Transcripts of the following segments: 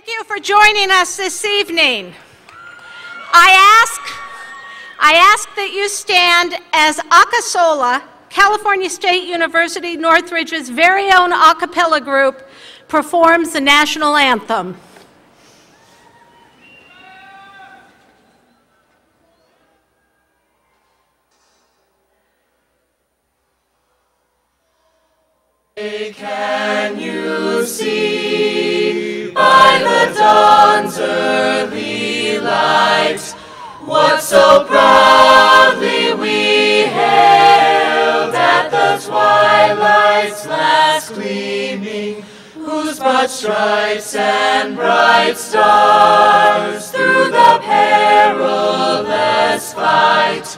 Thank you for joining us this evening. I ask that you stand as Acasola, California State University Northridge's very own a cappella group, performs the national anthem. Can you see by the dawn's early light what so proudly we hailed at the twilight's last gleaming, whose broad stripes and bright stars through the perilous fight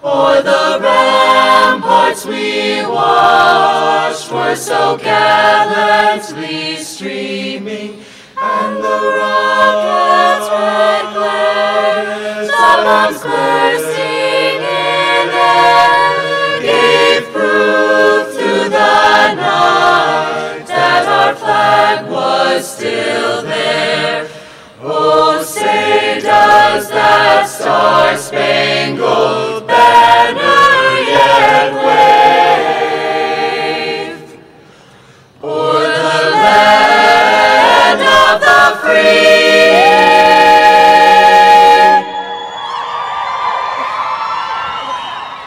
o'er the ramparts we watched were so gallantly streaming, and the rocket's red glare, the bombs bursting in air, gave proof through the night that our flag was still there. Oh, say does that star-spangled banner yet wave o'er the land of the free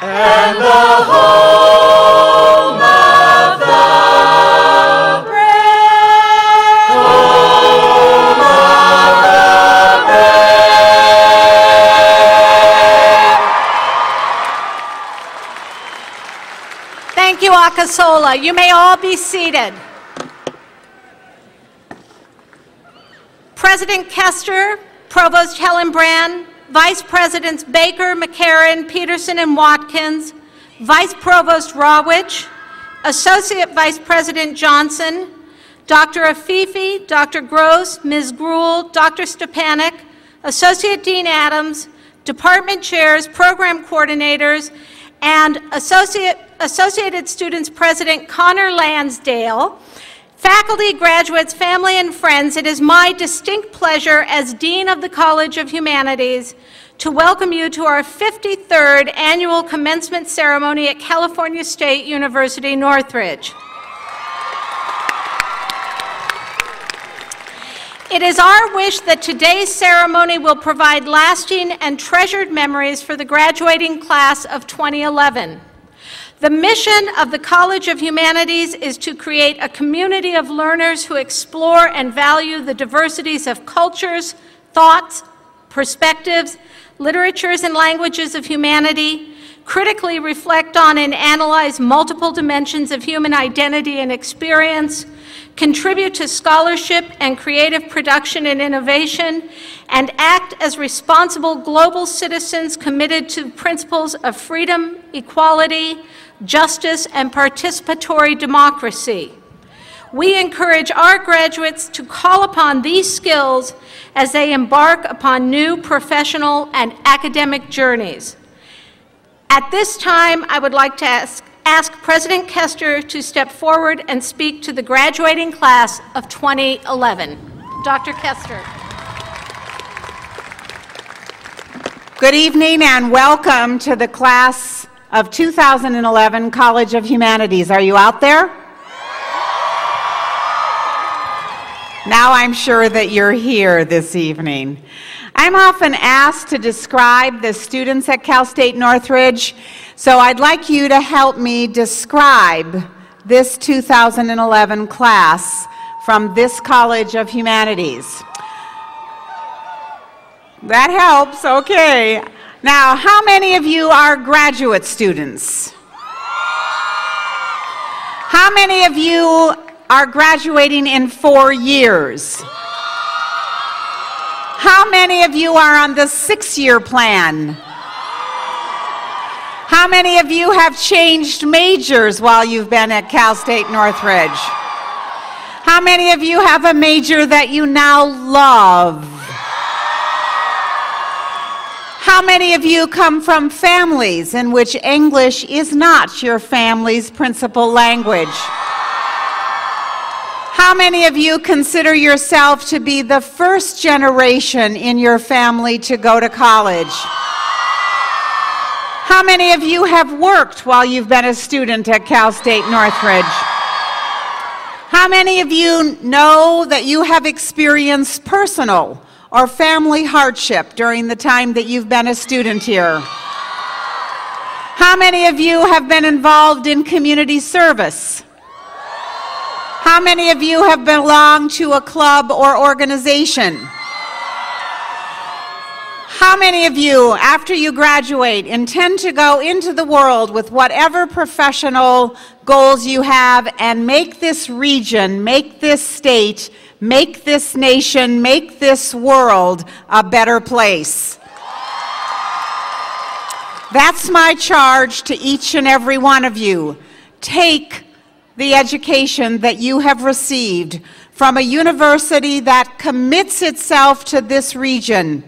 and the home of the brave, home of the Thank you, Acasola. You may all be seated. President Kester, Provost Hillenbrand, Vice Presidents Baker, McCarran, Peterson, and Watkins, Vice Provost Rawich, Associate Vice President Johnson, Dr. Afifi, Dr. Gross, Ms. Gruhl, Dr. Stepanek, Associate Dean Adams, Department Chairs, Program Coordinators, and Associated Students President Connor Lansdale, faculty, graduates, family, and friends, it is my distinct pleasure as Dean of the College of Humanities to welcome you to our 53rd annual commencement ceremony at California State University, Northridge. It is our wish that today's ceremony will provide lasting and treasured memories for the graduating class of 2011. The mission of the College of Humanities is to create a community of learners who explore and value the diversities of cultures, thoughts, perspectives, literatures, and languages of humanity, critically reflect on and analyze multiple dimensions of human identity and experience, contribute to scholarship and creative production and innovation, and act as responsible global citizens committed to principles of freedom, equality, justice, and participatory democracy. We encourage our graduates to call upon these skills as they embark upon new professional and academic journeys. At this time, I would like to ask President Kester to step forward and speak to the graduating class of 2011. Dr. Kester. Good evening and welcome to the class of 2011 College of Humanities. Are you out there? Now I'm sure that you're here this evening. I'm often asked to describe the students at Cal State Northridge, so I'd like you to help me describe this 2011 class from this College of Humanities. That helps, okay. Now, how many of you are graduate students? How many of you are graduating in 4 years? How many of you are on the 6-year plan? How many of you have changed majors while you've been at Cal State Northridge? How many of you have a major that you now love? How many of you come from families in which English is not your family's principal language? How many of you consider yourself to be the first generation in your family to go to college? How many of you have worked while you've been a student at Cal State Northridge? How many of you know that you have experienced personal or family hardship during the time that you've been a student here? How many of you have been involved in community service? How many of you have belonged to a club or organization? How many of you, after you graduate, intend to go into the world with whatever professional goals you have and make this region, make this state, make this nation, make this world a better place? That's my charge to each and every one of you. Take the education that you have received from a university that commits itself to this region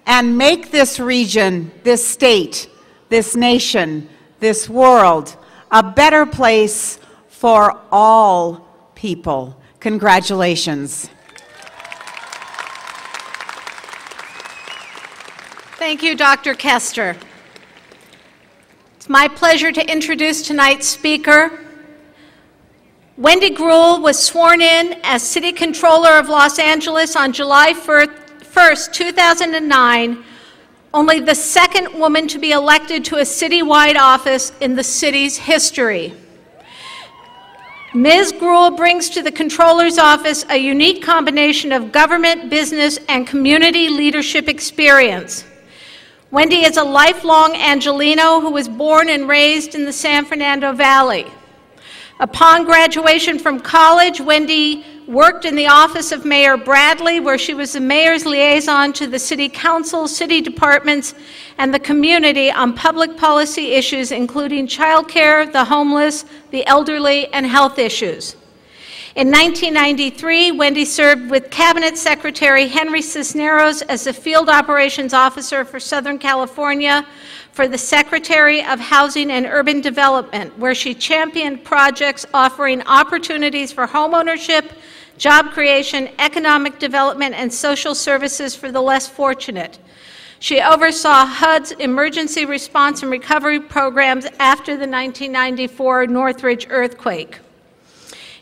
and make this region, this state, this nation, this world a better place for all people. Congratulations. Thank you, Dr. Kester. It's my pleasure to introduce tonight's speaker. Wendy Gruhl was sworn in as City Controller of Los Angeles on July 1st, 2009, only the second woman to be elected to a citywide office in the city's history. Ms. Gruhl brings to the Controller's office a unique combination of government, business, and community leadership experience. Wendy is a lifelong Angelino who was born and raised in the San Fernando Valley. Upon graduation from college, Wendy worked in the office of Mayor Bradley, where she was the mayor's liaison to the city council, city departments, and the community on public policy issues, including childcare, the homeless, the elderly, and health issues. In 1993, Wendy served with Cabinet Secretary Henry Cisneros as the Field Operations Officer for Southern California for the Secretary of Housing and Urban Development, where she championed projects offering opportunities for homeownership, job creation, economic development, and social services for the less fortunate. She oversaw HUD's emergency response and recovery programs after the 1994 Northridge earthquake.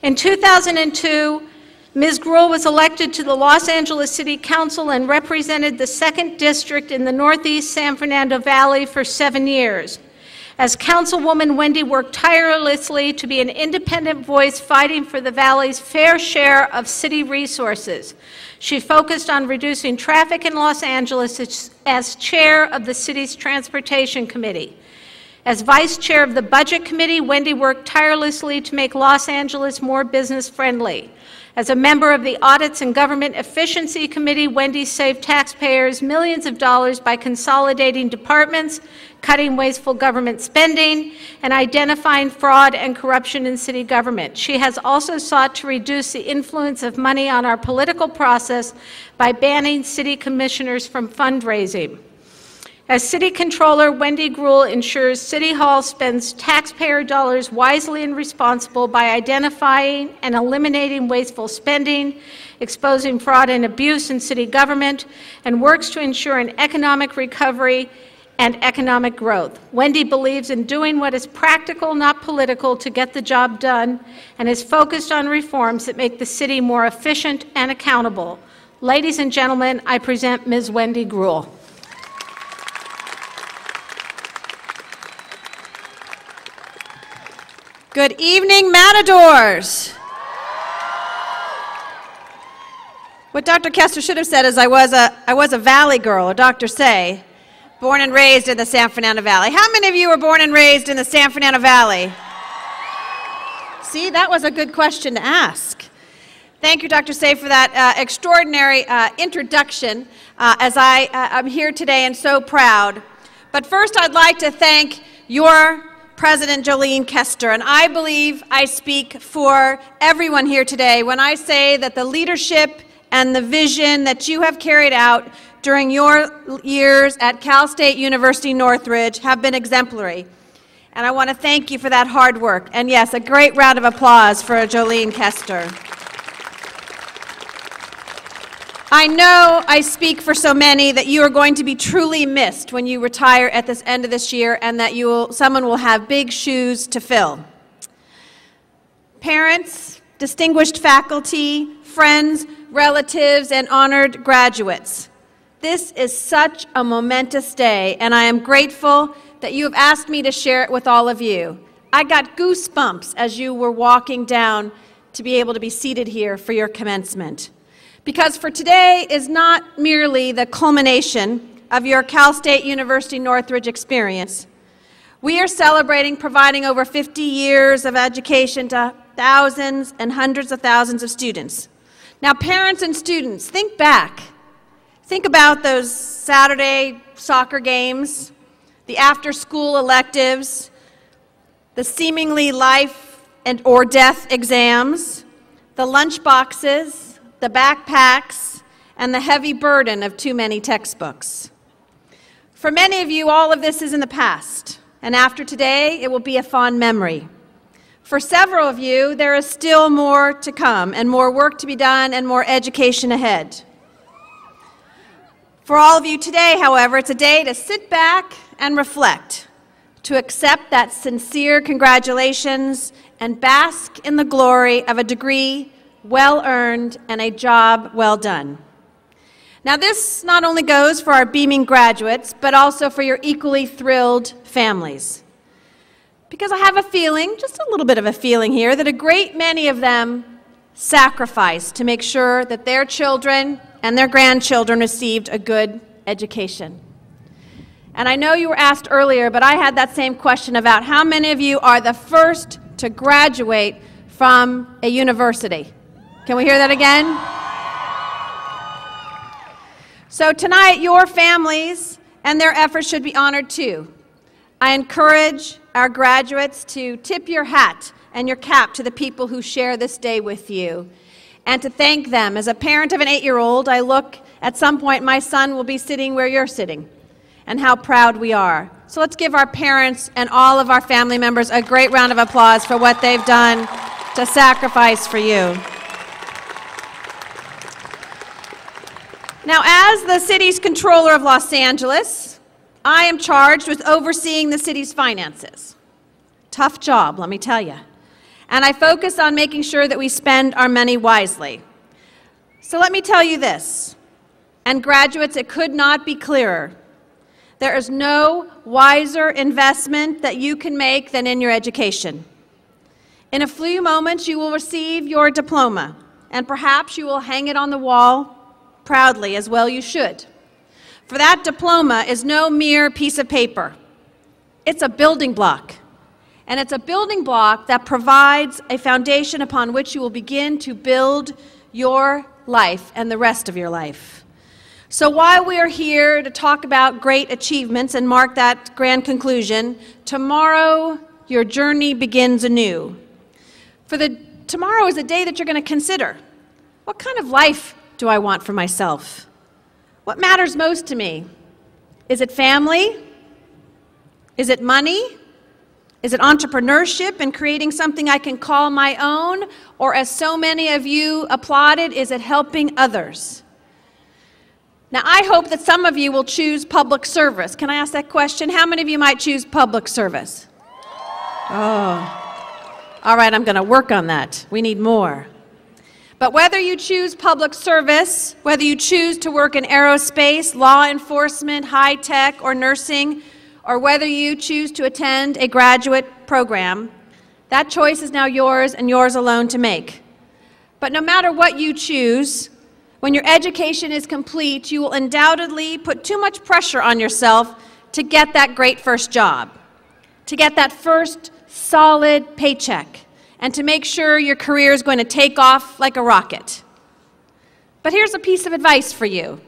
In 2002, Ms. Gruhl was elected to the Los Angeles City Council and represented the 2nd District in the Northeast San Fernando Valley for 7 years. As Councilwoman, Wendy worked tirelessly to be an independent voice fighting for the Valley's fair share of city resources. She focused on reducing traffic in Los Angeles as chair of the city's Transportation Committee. As vice chair of the Budget Committee, Wendy worked tirelessly to make Los Angeles more business-friendly. As a member of the Audits and Government Efficiency Committee, Wendy saved taxpayers millions of dollars by consolidating departments, cutting wasteful government spending, and identifying fraud and corruption in city government. She has also sought to reduce the influence of money on our political process by banning city commissioners from fundraising. As City Controller, Wendy Gruhl ensures City Hall spends taxpayer dollars wisely and responsible by identifying and eliminating wasteful spending, exposing fraud and abuse in city government, and works to ensure an economic recovery and economic growth. Wendy believes in doing what is practical, not political, to get the job done, and is focused on reforms that make the city more efficient and accountable. Ladies and gentlemen, I present Ms. Wendy Gruhl. Good evening, Matadors. What Dr. Kester should have said is I was a Valley girl, a Dr. Say, born and raised in the San Fernando Valley. How many of you were born and raised in the San Fernando Valley? See, that was a good question to ask. Thank you, Dr. Say, for that extraordinary introduction as I'm here today and so proud. But first, I'd like to thank your President Jolene Kester, and I believe I speak for everyone here today when I say that the leadership and the vision that you have carried out during your years at Cal State University Northridge have been exemplary. And I want to thank you for that hard work. And yes, a great round of applause for Jolene Kester. I know I speak for so many that you are going to be truly missed when you retire at this end of this year, and that someone will have big shoes to fill. Parents, distinguished faculty, friends, relatives, and honored graduates, this is such a momentous day, and I am grateful that you have asked me to share it with all of you. I got goosebumps as you were walking down to be able to be seated here for your commencement. Because for today is not merely the culmination of your Cal State University Northridge experience. We are celebrating providing over 50 years of education to thousands and hundreds of thousands of students. Now, parents and students, think back. Think about those Saturday soccer games, the after-school electives, the seemingly life or death exams, the lunch boxes, the backpacks, and the heavy burden of too many textbooks. For many of you, all of this is in the past, and after today, it will be a fond memory. For several of you, there is still more to come, and more work to be done, and more education ahead. For all of you today, however, it's a day to sit back and reflect, to accept that sincere congratulations, and bask in the glory of a degree well-earned and a job well done. Now, this not only goes for our beaming graduates, but also for your equally thrilled families. Because I have a feeling, just a little bit of a feeling here, that a great many of them sacrificed to make sure that their children and their grandchildren received a good education. And I know you were asked earlier, but I had that same question about how many of you are the first to graduate from a university. Can we hear that again? So tonight, your families and their efforts should be honored too. I encourage our graduates to tip your hat and your cap to the people who share this day with you, and to thank them. As a parent of an 8-year-old, I look at some point my son will be sitting where you're sitting, and how proud we are. So let's give our parents and all of our family members a great round of applause for what they've done to sacrifice for you. Now, as the city's controller of Los Angeles, I am charged with overseeing the city's finances. Tough job, let me tell you. And I focus on making sure that we spend our money wisely. So let me tell you this, and graduates, it could not be clearer. There is no wiser investment that you can make than in your education. In a few moments, you will receive your diploma, and perhaps you will hang it on the wall proudly, as well you should. For that diploma is no mere piece of paper. It's a building block. And it's a building block that provides a foundation upon which you will begin to build your life and the rest of your life. So while we are here to talk about great achievements and mark that grand conclusion, tomorrow your journey begins anew. Tomorrow is a day that you're going to consider, what kind of life do I want for myself? What matters most to me? Is it family? Is it money? Is it entrepreneurship and creating something I can call my own? Or, as so many of you applauded, is it helping others? Now, I hope that some of you will choose public service. Can I ask that question? How many of you might choose public service? Oh, all right, I'm going to work on that. We need more. But whether you choose public service, whether you choose to work in aerospace, law enforcement, high tech, or nursing, or whether you choose to attend a graduate program, that choice is now yours and yours alone to make. But no matter what you choose, when your education is complete, you will undoubtedly put too much pressure on yourself to get that great first job, to get that first solid paycheck, and to make sure your career is going to take off like a rocket. But here's a piece of advice for you.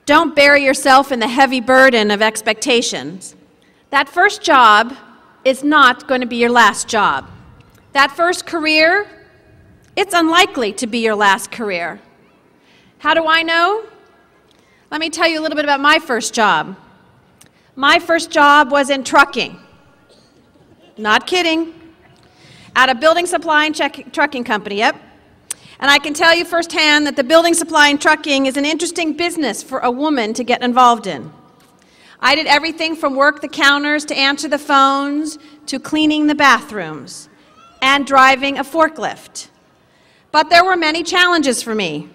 Don't bury yourself in the heavy burden of expectations. That first job is not going to be your last job. That first career, it's unlikely to be your last career. How do I know? Let me tell you a little bit about my first job. My first job was in trucking. Not kidding. At a building supply and trucking company, yep. And I can tell you firsthand that the building supply and trucking is an interesting business for a woman to get involved in. I did everything from work the counters to answer the phones to cleaning the bathrooms and driving a forklift. But there were many challenges for me.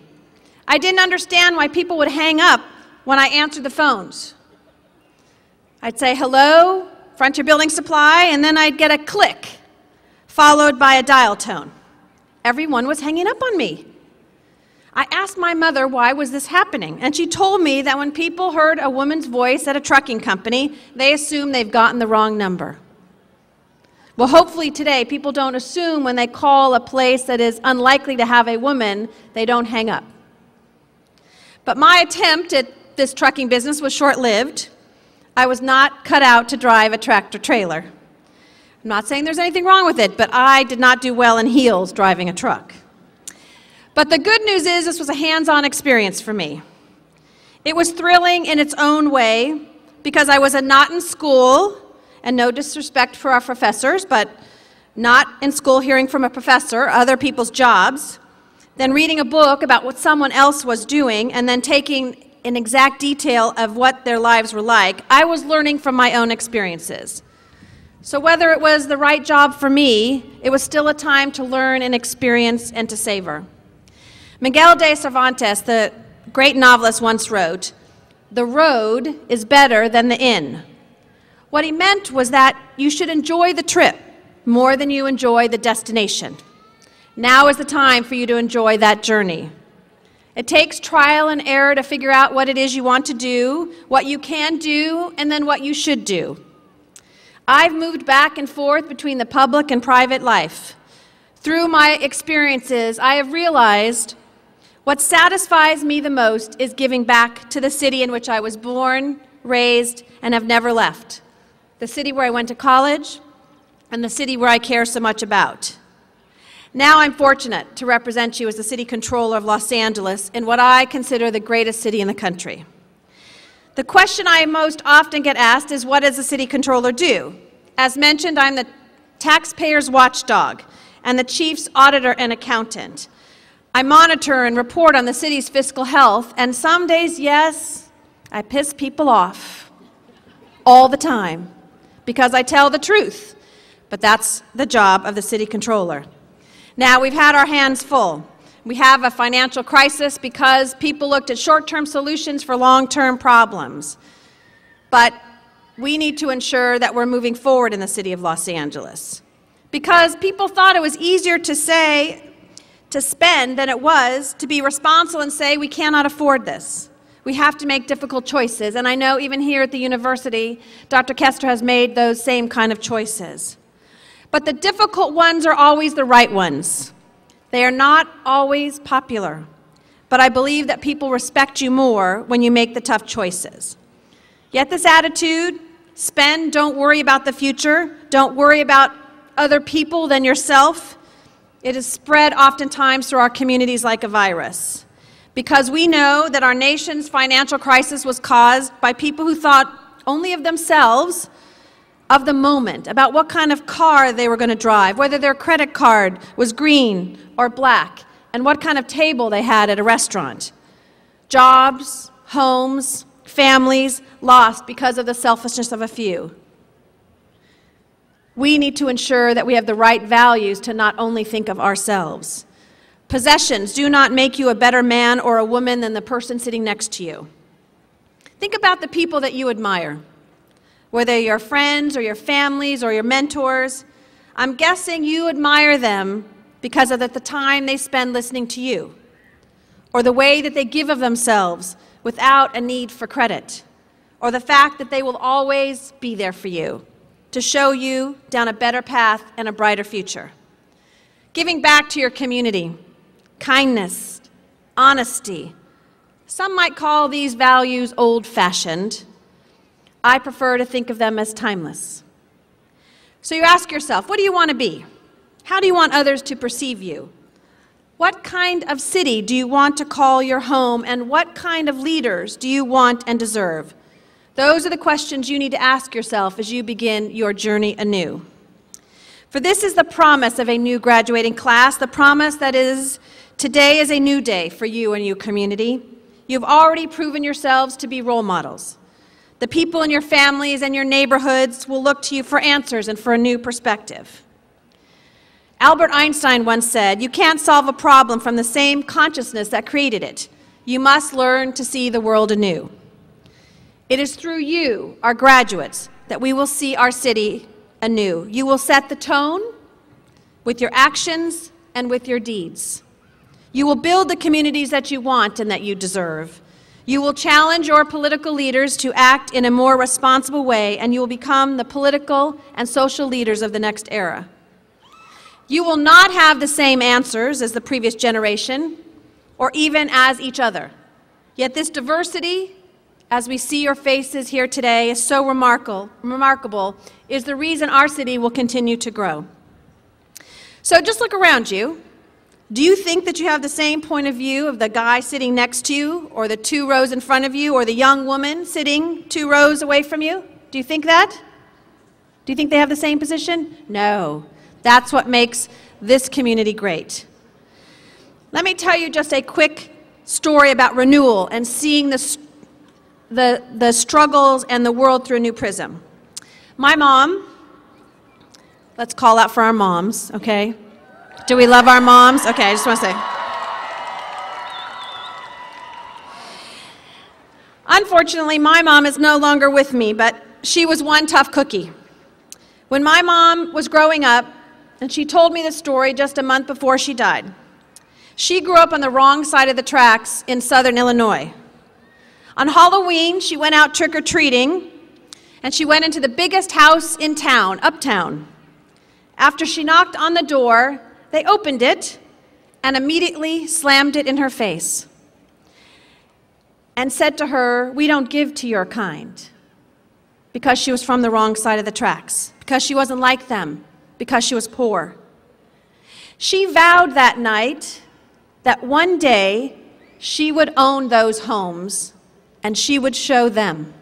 I didn't understand why people would hang up when I answered the phones. I'd say, hello, Frontier Building Supply, and then I'd get a click, followed by a dial tone. Everyone was hanging up on me. I asked my mother why was this happening, and she told me that when people heard a woman's voice at a trucking company, they assume they've gotten the wrong number. Well, hopefully today, people don't assume when they call a place that is unlikely to have a woman, they don't hang up. But my attempt at this trucking business was short-lived. I was not cut out to drive a tractor-trailer. I'm not saying there's anything wrong with it, but I did not do well in heels driving a truck. But the good news is this was a hands-on experience for me. It was thrilling in its own way because I was not in school, and no disrespect for our professors, but not in school hearing from a professor other people's jobs, then reading a book about what someone else was doing, and then taking in exact detail of what their lives were like. I was learning from my own experiences. So whether it was the right job for me, it was still a time to learn and experience and to savor. Miguel de Cervantes, the great novelist, once wrote, "The road is better than the inn." What he meant was that you should enjoy the trip more than you enjoy the destination. Now is the time for you to enjoy that journey. It takes trial and error to figure out what it is you want to do, what you can do, and then what you should do. I've moved back and forth between the public and private life. Through my experiences, I have realized what satisfies me the most is giving back to the city in which I was born, raised, and have never left. The city where I went to college, and the city where I care so much about. Now I'm fortunate to represent you as the City Controller of Los Angeles in what I consider the greatest city in the country. The question I most often get asked is, what does the City Controller do? As mentioned, I'm the taxpayer's watchdog and the chief's auditor and accountant. I monitor and report on the city's fiscal health, and some days, yes, I piss people off all the time because I tell the truth, but that's the job of the City Controller. Now, we've had our hands full. We have a financial crisis because people looked at short-term solutions for long-term problems. But we need to ensure that we're moving forward in the city of Los Angeles. Because people thought it was easier to spend than it was to be responsible and say, we cannot afford this. We have to make difficult choices. And I know even here at the university, Dr. Kester has made those same kind of choices. But the difficult ones are always the right ones. They are not always popular, but I believe that people respect you more when you make the tough choices. Yet this attitude, spend, don't worry about the future, don't worry about other people than yourself, it is spread oftentimes through our communities like a virus. Because we know that our nation's financial crisis was caused by people who thought only of themselves, of the moment, about what kind of car they were going to drive, whether their credit card was green or black, and what kind of table they had at a restaurant. Jobs, homes, families lost because of the selfishness of a few. We need to ensure that we have the right values to not only think of ourselves. Possessions do not make you a better man or a woman than the person sitting next to you. Think about the people that you admire. Whether your friends or your families or your mentors, I'm guessing you admire them because of the time they spend listening to you, or the way that they give of themselves without a need for credit, or the fact that they will always be there for you to show you down a better path and a brighter future. Giving back to your community, kindness, honesty. Some might call these values old-fashioned. I prefer to think of them as timeless. So you ask yourself, what do you want to be? How do you want others to perceive you? What kind of city do you want to call your home, and what kind of leaders do you want and deserve? Those are the questions you need to ask yourself as you begin your journey anew. For this is the promise of a new graduating class, the promise that is Today is a new day for you and your community. You've already proven yourselves to be role models. The people in your families and your neighborhoods will look to you for answers and for a new perspective. Albert Einstein once said, "You can't solve a problem from the same consciousness that created it. You must learn to see the world anew." It is through you, our graduates, that we will see our city anew. You will set the tone with your actions and with your deeds. You will build the communities that you want and that you deserve. You will challenge your political leaders to act in a more responsible way, and you will become the political and social leaders of the next era. You will not have the same answers as the previous generation, or even as each other. Yet this diversity, as we see your faces here today, is so remarkable, is the reason our city will continue to grow. So just look around you. Do you think that you have the same point of view of the guy sitting next to you, or the 2 rows in front of you, or the young woman sitting 2 rows away from you? Do you think that? Do you think they have the same position? No. That's what makes this community great. Let me tell you just a quick story about renewal and seeing the struggles and the world through a new prism. My mom, let's call out for our moms, okay? Do we love our moms? Okay, I just want to say. Unfortunately, my mom is no longer with me, but she was one tough cookie. When my mom was growing up, and she told me the story just a month before she died, she grew up on the wrong side of the tracks in southern Illinois. On Halloween, she went out trick-or-treating, and she went into the biggest house in town, uptown. After she knocked on the door, they opened it and immediately slammed it in her face and said to her, "We don't give to your kind," because she was from the wrong side of the tracks, because she wasn't like them, because she was poor. She vowed that night that one day she would own those homes and she would show them.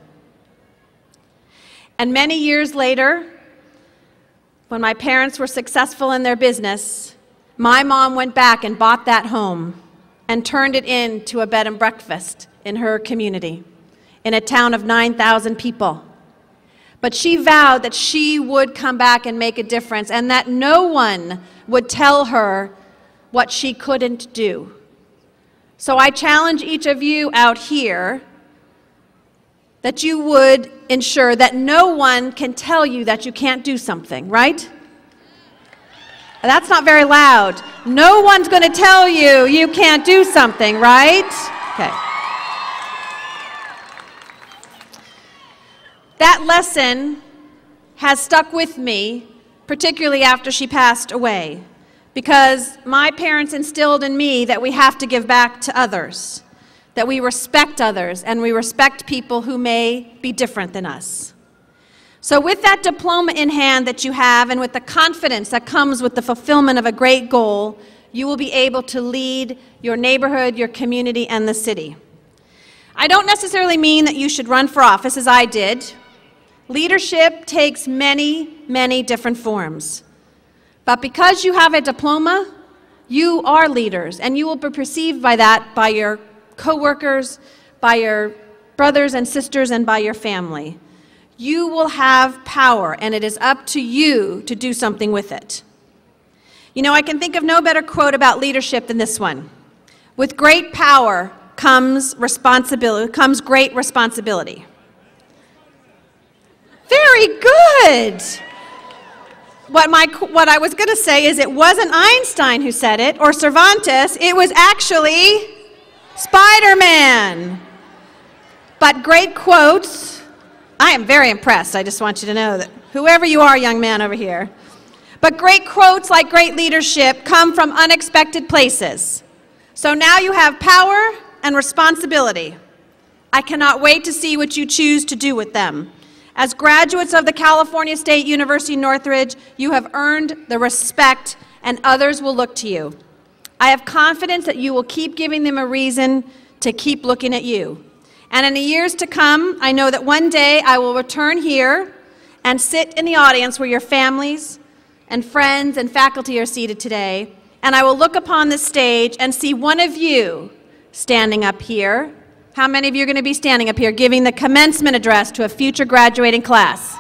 And many years later, when my parents were successful in their business, my mom went back and bought that home and turned it into a bed and breakfast in her community, in a town of 9,000 people. But she vowed that she would come back and make a difference, and that no one would tell her what she couldn't do. So I challenge each of you out here that you would ensure that no one can tell you that you can't do something, right? That's not very loud. No one's going to tell you you can't do something, right? Okay. That lesson has stuck with me, particularly after she passed away, because my parents instilled in me that we have to give back to others, that we respect others, and we respect people who may be different than us. So with that diploma in hand that you have, and with the confidence that comes with the fulfillment of a great goal, you will be able to lead your neighborhood, your community, and the city. I don't necessarily mean that you should run for office as I did. Leadership takes many, many different forms. But because you have a diploma, you are leaders, and you will be perceived by that by your coworkers, by your brothers and sisters, and by your family. You will have power, and it is up to you to do something with it. You know, I can think of no better quote about leadership than this one. With great power comes great responsibility. Very good. What I was going to say is it wasn't Einstein who said it, or Cervantes, it was actually Spider-Man. But great quotes, I am very impressed. I just want you to know that, whoever you are, young man over here. But great quotes, like great leadership, come from unexpected places. So now you have power and responsibility. I cannot wait to see what you choose to do with them. As graduates of the California State University Northridge, you have earned the respect, and others will look to you. I have confidence that you will keep giving them a reason to keep looking at you. And in the years to come, I know that one day I will return here and sit in the audience where your families and friends and faculty are seated today, and I will look upon the stage and see one of you standing up here. How many of you are going to be standing up here giving the commencement address to a future graduating class?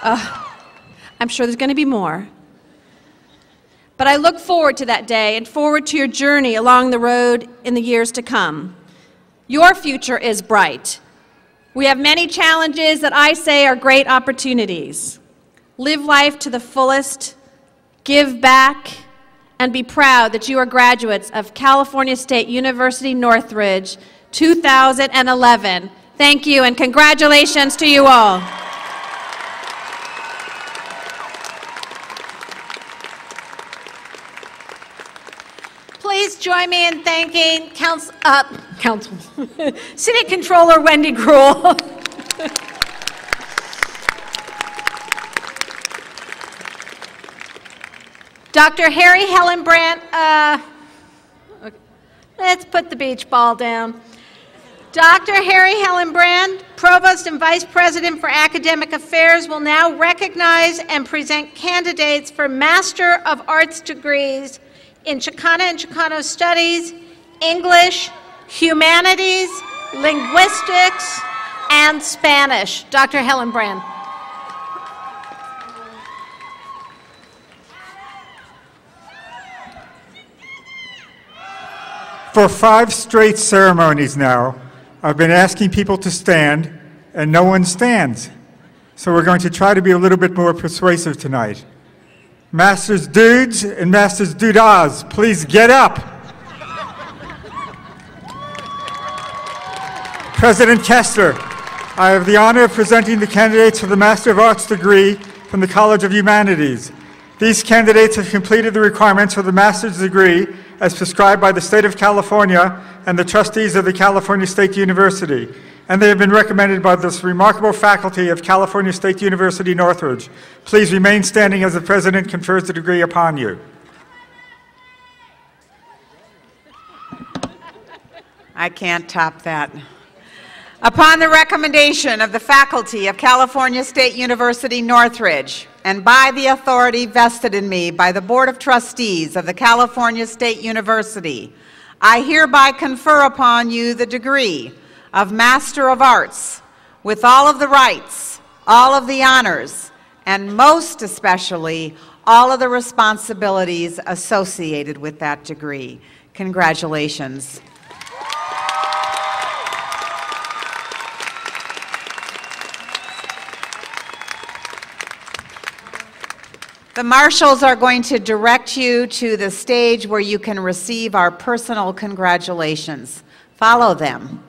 I'm sure there's going to be more. But I look forward to that day and forward to your journey along the road in the years to come. Your future is bright. We have many challenges that I say are great opportunities. Live life to the fullest, give back, and be proud that you are graduates of California State University Northridge 2011. Thank you and congratulations to you all. Please join me in thanking City Controller Wendy Gruhl. Dr. Harry Hellenbrand, let's put the beach ball down. Dr. Harry Hellenbrand, Provost and Vice President for Academic Affairs, will now recognize and present candidates for Master of Arts degrees in Chicana and Chicano Studies, English, Humanities, Linguistics, and Spanish. Dr. Hellenbrand. For 5 straight ceremonies now, I've been asking people to stand, and no one stands. So we're going to try to be a little bit more persuasive tonight. Masters Dudes and Masters Doodas, please get up. President Kessler, I have the honor of presenting the candidates for the Master of Arts degree from the College of Humanities. These candidates have completed the requirements for the master's degree as prescribed by the state of California and the trustees of the California State University, and they have been recommended by this remarkable faculty of California State University Northridge. Please remain standing as the President confers the degree upon you. I can't top that. Upon the recommendation of the faculty of California State University Northridge, and by the authority vested in me by the Board of Trustees of the California State University, I hereby confer upon you the degree of Master of Arts with all of the rights, all of the honors, and most especially all of the responsibilities associated with that degree. Congratulations. The marshals are going to direct you to the stage where you can receive our personal congratulations. Follow them.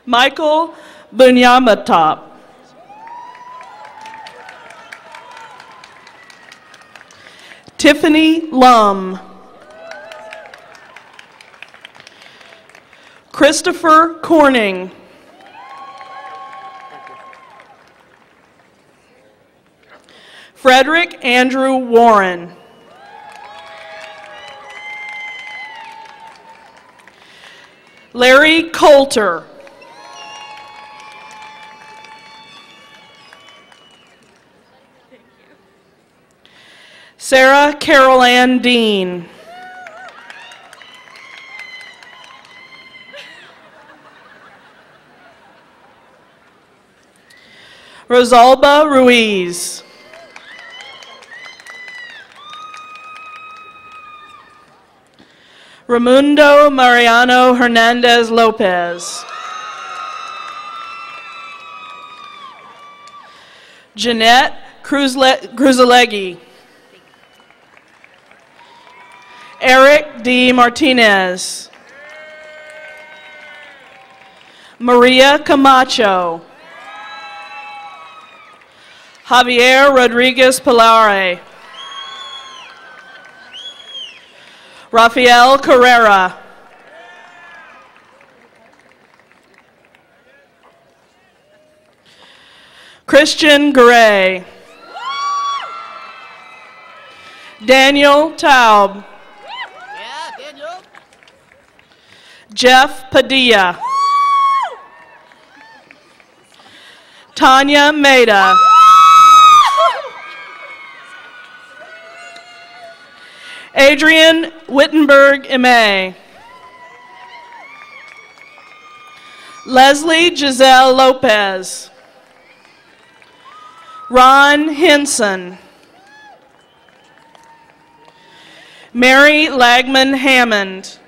Michael Bunyamatop. Tiffany Lum. Christopher Corning. Frederick Andrew Warren. Larry Coulter. Sarah Carol Ann Dean. Rosalba Ruiz. Raimundo Mariano Hernandez Lopez. Jeanette Cruzalegui. Eric D. Martinez. Maria Camacho. Javier Rodriguez Pilare. Rafael Carrera. Christian Garay. Daniel Taub. Jeff Padilla. Tanya Maida. Adrian Wittenberg Ime. Leslie Giselle Lopez. Ron Henson. Mary Lagman Hammond.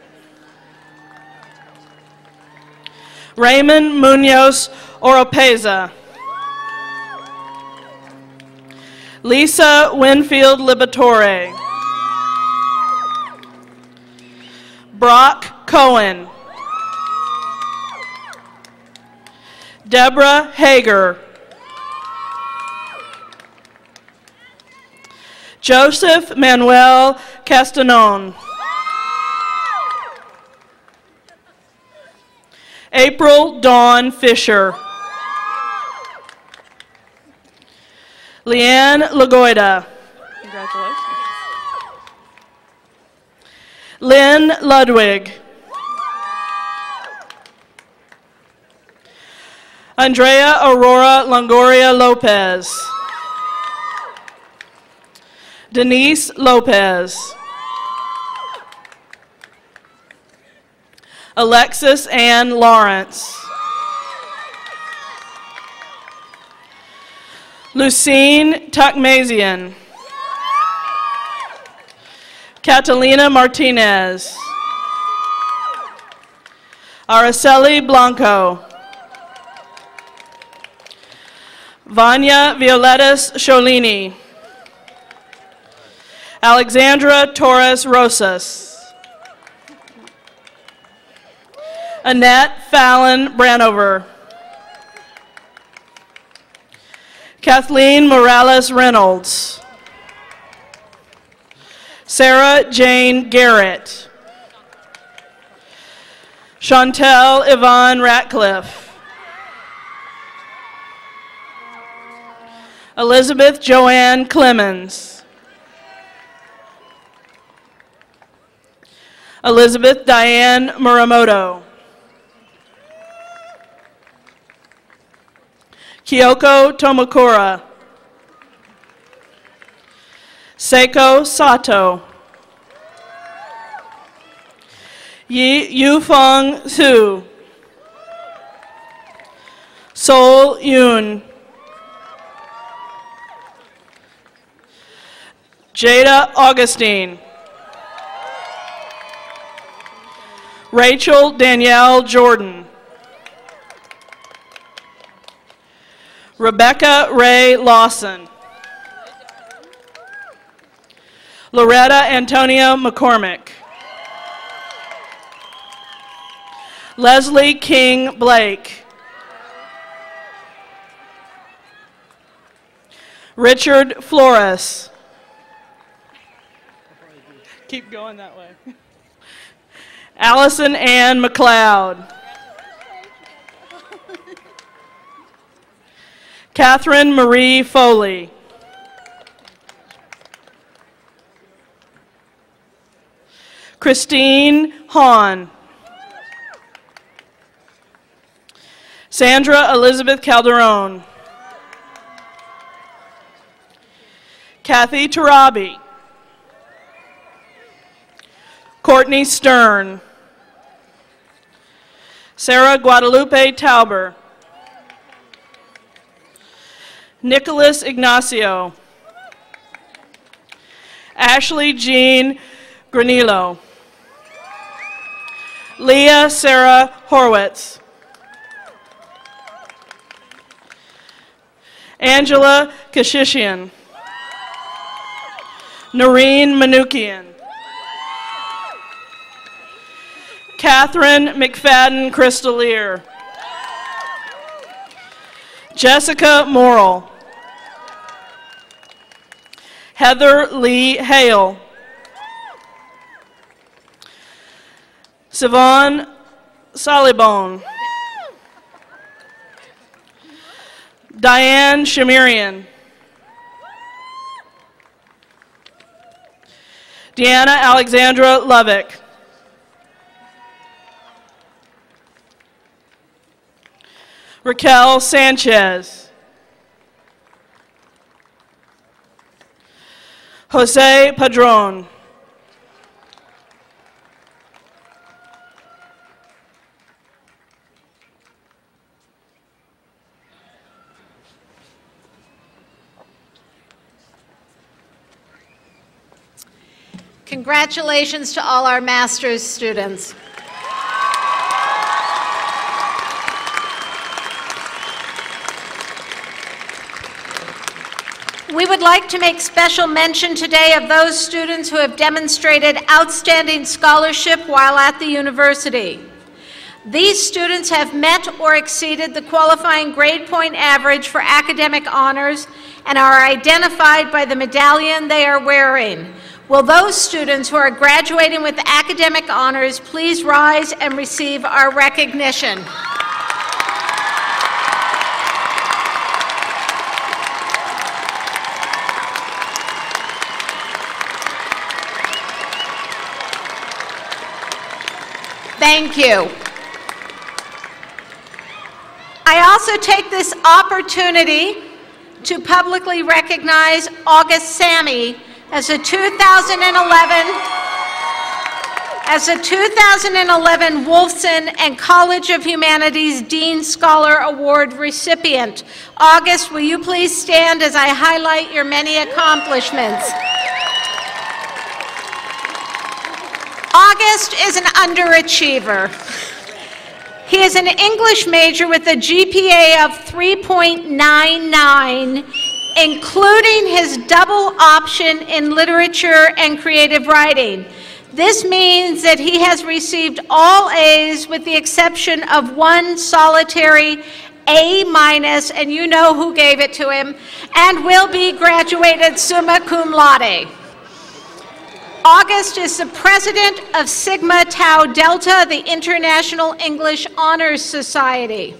Raymond Munoz Oropeza. Lisa Winfield Liberatore. Brock Cohen. Deborah Hager. Joseph Manuel Castanon. April Dawn Fisher. Leanne Lagoida. Congratulations. Lynn Ludwig. Andrea Aurora Longoria Lopez. Denise Lopez. Alexis Ann Lawrence. Lucine Tukmazian. Catalina Martinez. Araceli Blanco. Vanya Violetas Sciolini. Alexandra Torres Rosas. Annette Fallon Branover. Kathleen Morales Reynolds. Sarah Jane Garrett. Chantel Yvonne Ratcliffe. Elizabeth Joanne Clemens. Elizabeth Diane Muramoto. Kyoko Tomokura. Seiko Sato. Yufeng Su. Sol Yoon. Jada Augustine. Rachel Danielle Jordan. Rebecca Ray Lawson. Loretta Antonia McCormick. Leslie King Blake. Richard Flores. Keep going that way. Allison Ann McLeod. Catherine Marie Foley. Christine Hahn. Sandra Elizabeth Calderon. Kathy Tarabi. Courtney Stern. Sarah Guadalupe Tauber. Nicholas Ignacio. Ashley Jean Granillo. Leah Sarah Horwitz. Angela Kashishian. Noreen Manukian. Catherine McFadden Crystalier. Jessica Morrill. Heather Lee Hale. Siobhan Solibone. Diane Shamirian. Deanna Alexandra Lovick. Raquel Sanchez. Jose Padron. Congratulations to all our master's students. We would like to make special mention today of those students who have demonstrated outstanding scholarship while at the university. These students have met or exceeded the qualifying grade point average for academic honors and are identified by the medallion they are wearing. Will those students who are graduating with academic honors please rise and receive our recognition? Thank you. I also take this opportunity to publicly recognize August Sammy as a 2011 Wolfson and College of Humanities Dean Scholar Award recipient. August, will you please stand as I highlight your many accomplishments? August is an underachiever. He is an English major with a GPA of 3.99, including his double option in literature and creative writing. This means that he has received all A's with the exception of one solitary A-, and you know who gave it to him, and will be graduated summa cum laude. August is the president of Sigma Tau Delta, the International English Honors Society.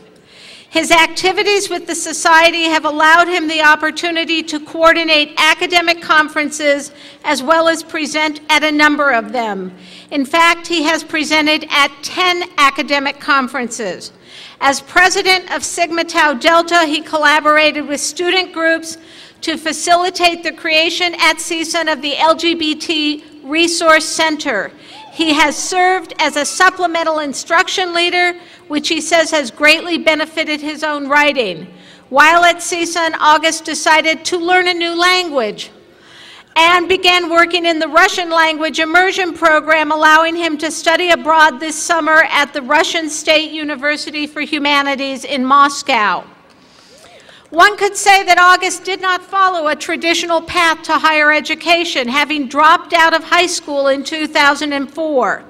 His activities with the society have allowed him the opportunity to coordinate academic conferences as well as present at a number of them. In fact, he has presented at 10 academic conferences. As president of Sigma Tau Delta, he collaborated with student groups to facilitate the creation at CSUN of the LGBT Resource Center. He has served as a supplemental instruction leader, which he says has greatly benefited his own writing. While at CSUN, August decided to learn a new language and began working in the Russian language immersion program, allowing him to study abroad this summer at the Russian State University for Humanities in Moscow. One could say that August did not follow a traditional path to higher education, having dropped out of high school in 2004.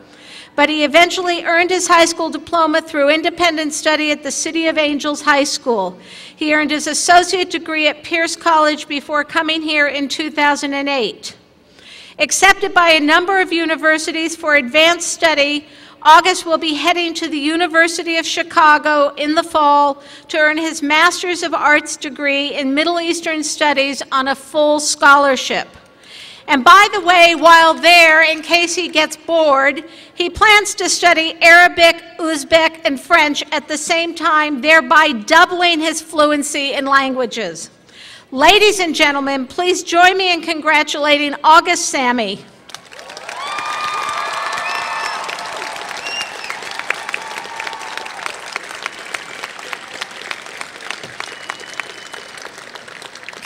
But he eventually earned his high school diploma through independent study at the City of Angels High School. He earned his associate degree at Pierce College before coming here in 2008. Accepted by a number of universities for advanced study, August will be heading to the University of Chicago in the fall to earn his Master's of Arts degree in Middle Eastern Studies on a full scholarship. And by the way, while there, in case he gets bored, he plans to study Arabic, Uzbek, and French at the same time, thereby doubling his fluency in languages. Ladies and gentlemen, please join me in congratulating August Sammy.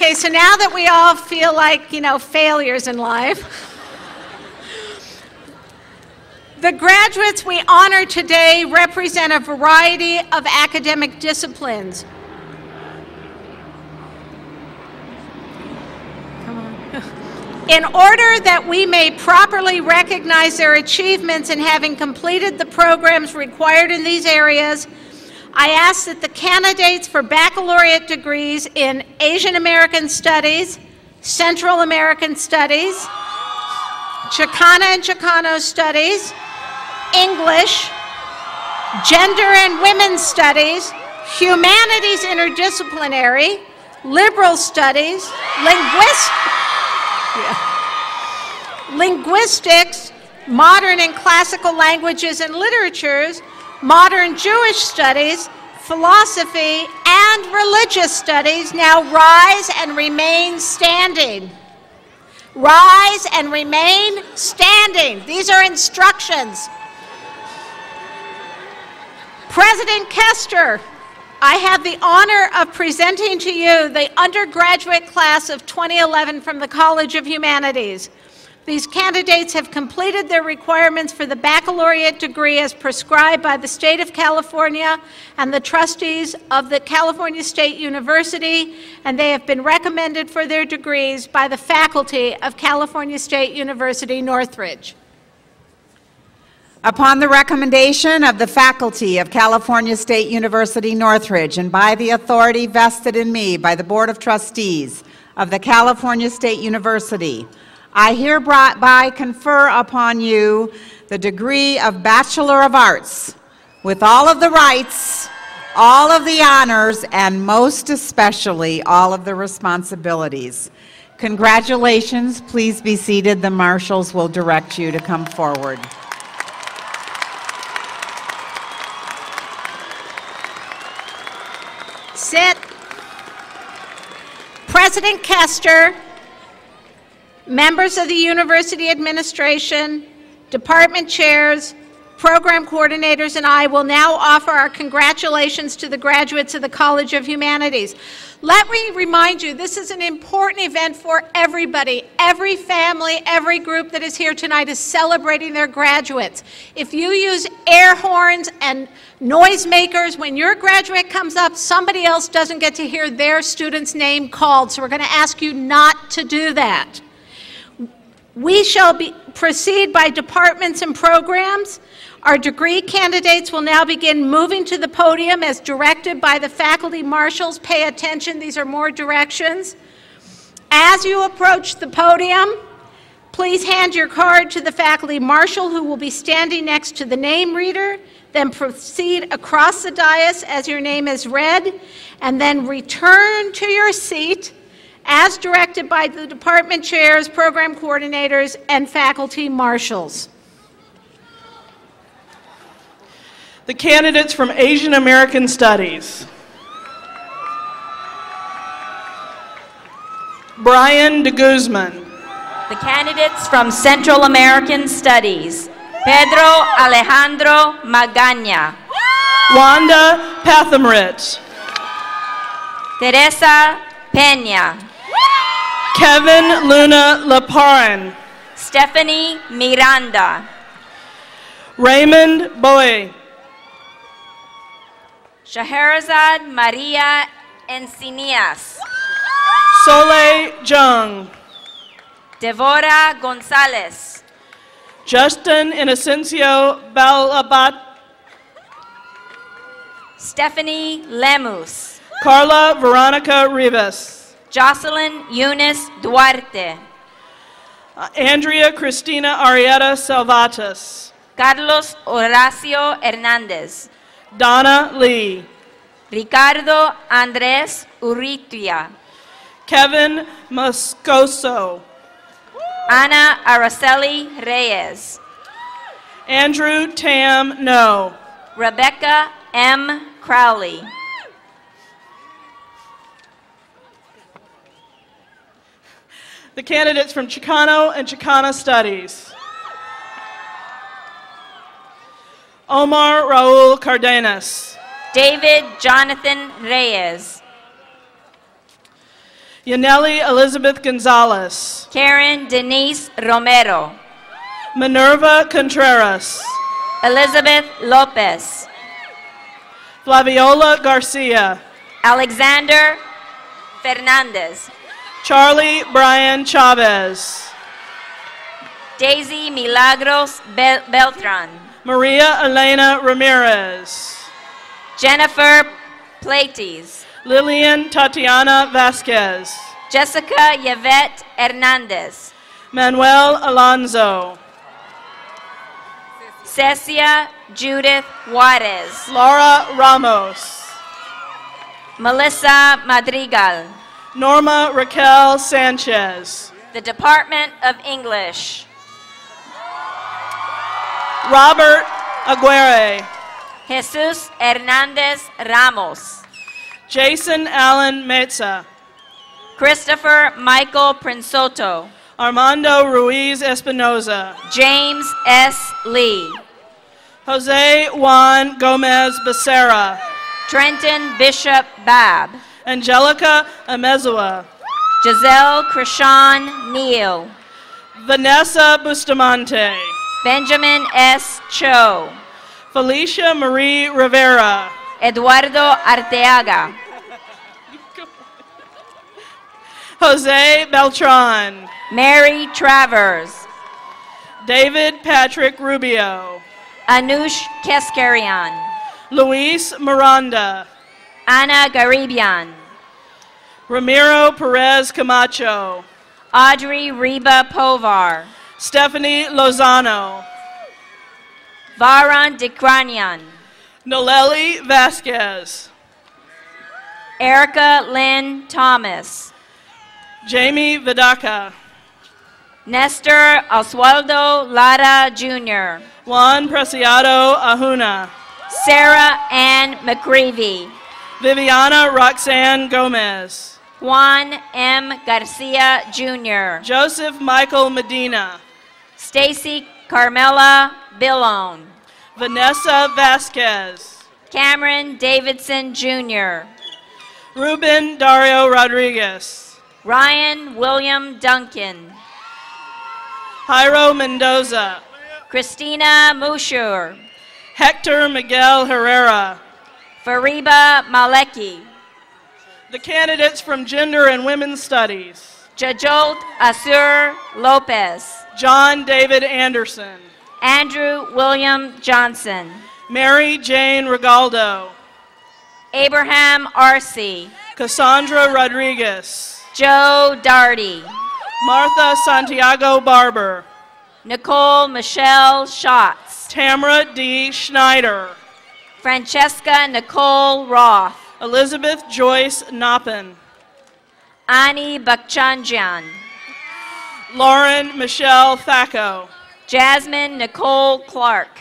Okay, so now that we all feel like, failures in life, The graduates we honor today represent a variety of academic disciplines. In order that we may properly recognize their achievements in having completed the programs required in these areas, I ask that the candidates for baccalaureate degrees in Asian American Studies, Central American Studies, Chicana and Chicano Studies, English, Gender and Women's Studies, Humanities Interdisciplinary, Liberal Studies, Linguistics, Modern and Classical Languages and Literatures, Modern Jewish Studies, Philosophy, and Religious Studies now rise and remain standing. Rise and remain standing. These are instructions. President Kester, I have the honor of presenting to you the undergraduate class of 2011 from the College of Humanities. These candidates have completed their requirements for the baccalaureate degree as prescribed by the State of California and the trustees of the California State University, and they have been recommended for their degrees by the faculty of California State University, Northridge. Upon the recommendation of the faculty of California State University, Northridge, and by the authority vested in me by the Board of Trustees of the California State University, I hereby confer upon you the degree of Bachelor of Arts with all of the rights, all of the honors, and most especially all of the responsibilities. Congratulations. Please be seated. The marshals will direct you to come forward. Sit. President Kester, members of the university administration, department chairs, program coordinators, and I will now offer our congratulations to the graduates of the College of Humanities. Let me remind you, this is an important event for everybody. Every family, every group that is here tonight is celebrating their graduates. If you use air horns and noisemakers, when your graduate comes up, somebody else doesn't get to hear their student's name called, so we're going to ask you not to do that. We shall proceed by departments and programs. Our degree candidates will now begin moving to the podium as directed by the faculty marshals. Pay attention, these are more directions. As you approach the podium, please hand your card to the faculty marshal who will be standing next to the name reader. Then proceed across the dais as your name is read, and then return to your seat as directed by the department chairs, program coordinators, and faculty marshals. The candidates from Asian American Studies. Brian de Guzman. The candidates from Central American Studies. Pedro Alejandro Magaña. Wanda Pathamrit. Teresa Peña. Kevin Luna Laparan. Stephanie Miranda. Raymond Boye. Shahrazad Maria Encinias. Soleil Jung. Devora Gonzalez. Justin Inocencio Balabat. Stephanie Lemus. Carla Veronica Rivas. Jocelyn Eunice Duarte. Andrea Cristina Arieta Salvatas. Carlos Horacio Hernández. Donna Lee. Ricardo Andrés Urrutia. Kevin Moscoso. Ana Araceli Reyes. Andrew Tam No. Rebecca M. Crowley. The candidates from Chicano and Chicana Studies. Omar Raul Cardenas. David Jonathan Reyes. Yaneli Elizabeth Gonzalez. Karen Denise Romero. Minerva Contreras. Elizabeth Lopez. Flaviola Garcia. Alexander Fernandez. Charlie Brian Chavez. Daisy Milagros Beltran. Maria Elena Ramirez. Jennifer Plates. Lillian Tatiana Vasquez. Jessica Yvette Hernandez. Manuel Alonso. Cecia Judith Juarez. Laura Ramos. Melissa Madrigal. Norma Raquel Sanchez. The Department of English. Robert Aguirre. Jesus Hernandez Ramos. Jason Allen Meza. Christopher Michael Prinsoto. Armando Ruiz Espinoza. James S. Lee. Jose Juan Gomez Becerra. Trenton Bishop Babb. Angelica Amezua. Giselle Krishan Neal. Vanessa Bustamante. Benjamin S. Cho. Felicia Marie Rivera. Eduardo Arteaga. Jose Beltran. Mary Travers. David Patrick Rubio. Anush Keskarian. Luis Miranda. Ana Garibian. Ramiro Perez Camacho. Audrey Reba Povar. Stephanie Lozano. Varan Dikranian. Noleli Vasquez. Erica Lynn Thomas. Jamie Vidaka. Nestor Oswaldo Lara Jr. Juan Preciado Ahuna. Sarah Ann McGreevy. Viviana Roxanne Gomez. Juan M. Garcia Jr. Joseph Michael Medina. Stacy Carmela Billone. Vanessa Vasquez. Cameron Davidson Jr. Ruben Dario Rodriguez. Ryan William Duncan. Jairo Mendoza. Christina Mushur. Hector Miguel Herrera. Fariba Maleki. The candidates from Gender and Women's Studies. Jajot Asur Lopez. John David Anderson. Andrew William Johnson. Mary Jane Regaldo. Abraham Arce. Cassandra Rodriguez. Joe Darty. Martha Santiago Barber. Nicole Michelle Schatz. Tamara D. Schneider. Francesca Nicole Roth. Elizabeth Joyce Noppen. Ani Bakchanjian. Lauren Michelle Thacko. Jasmine Nicole Clark.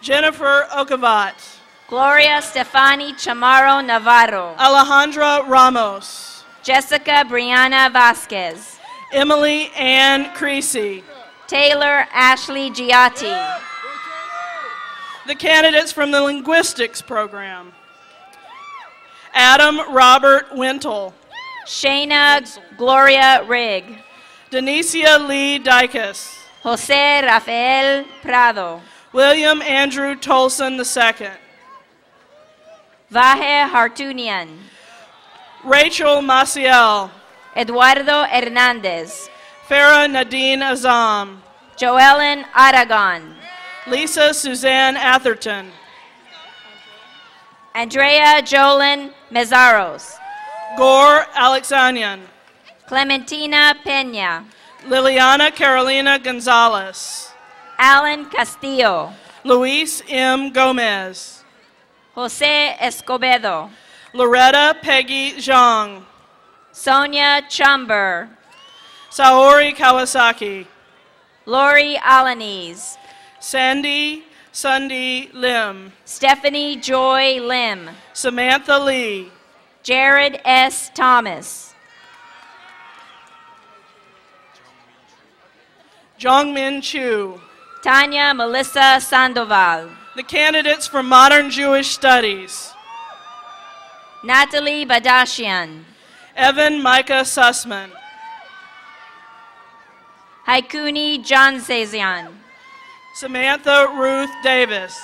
Jennifer Okavat. Gloria Stefani Chamorro Navarro. Alejandra Ramos. Jessica Brianna Vasquez. Emily Ann Creasy. Taylor Ashley Giatti. The candidates from the Linguistics program. Adam Robert Wintle. Shayna Gloria Rigg. Denicia Lee Dykus. Jose Rafael Prado. William Andrew Tolson II. Vahe Hartunian. Rachel Maciel. Eduardo Hernandez. Farah Nadine Azam. Joellen Aragon. Lisa Suzanne Atherton. Andrea Jolin Mezaros. Gore Alexanian. Clementina Peña. Liliana Carolina Gonzalez. Alan Castillo. Luis M. Gomez. Jose Escobedo. Loretta Peggy Zhang. Sonia Chumber. Saori Kawasaki. Lori Alanis. Sandy Sunday Lim. Stephanie Joy Lim. Samantha Lee. Jared S. Thomas. Jongmin Chu. Tanya Melissa Sandoval. The candidates for Modern Jewish Studies. Natalie Badashian. Evan Micah Sussman. Haikuni Johnsezian. Samantha Ruth Davis.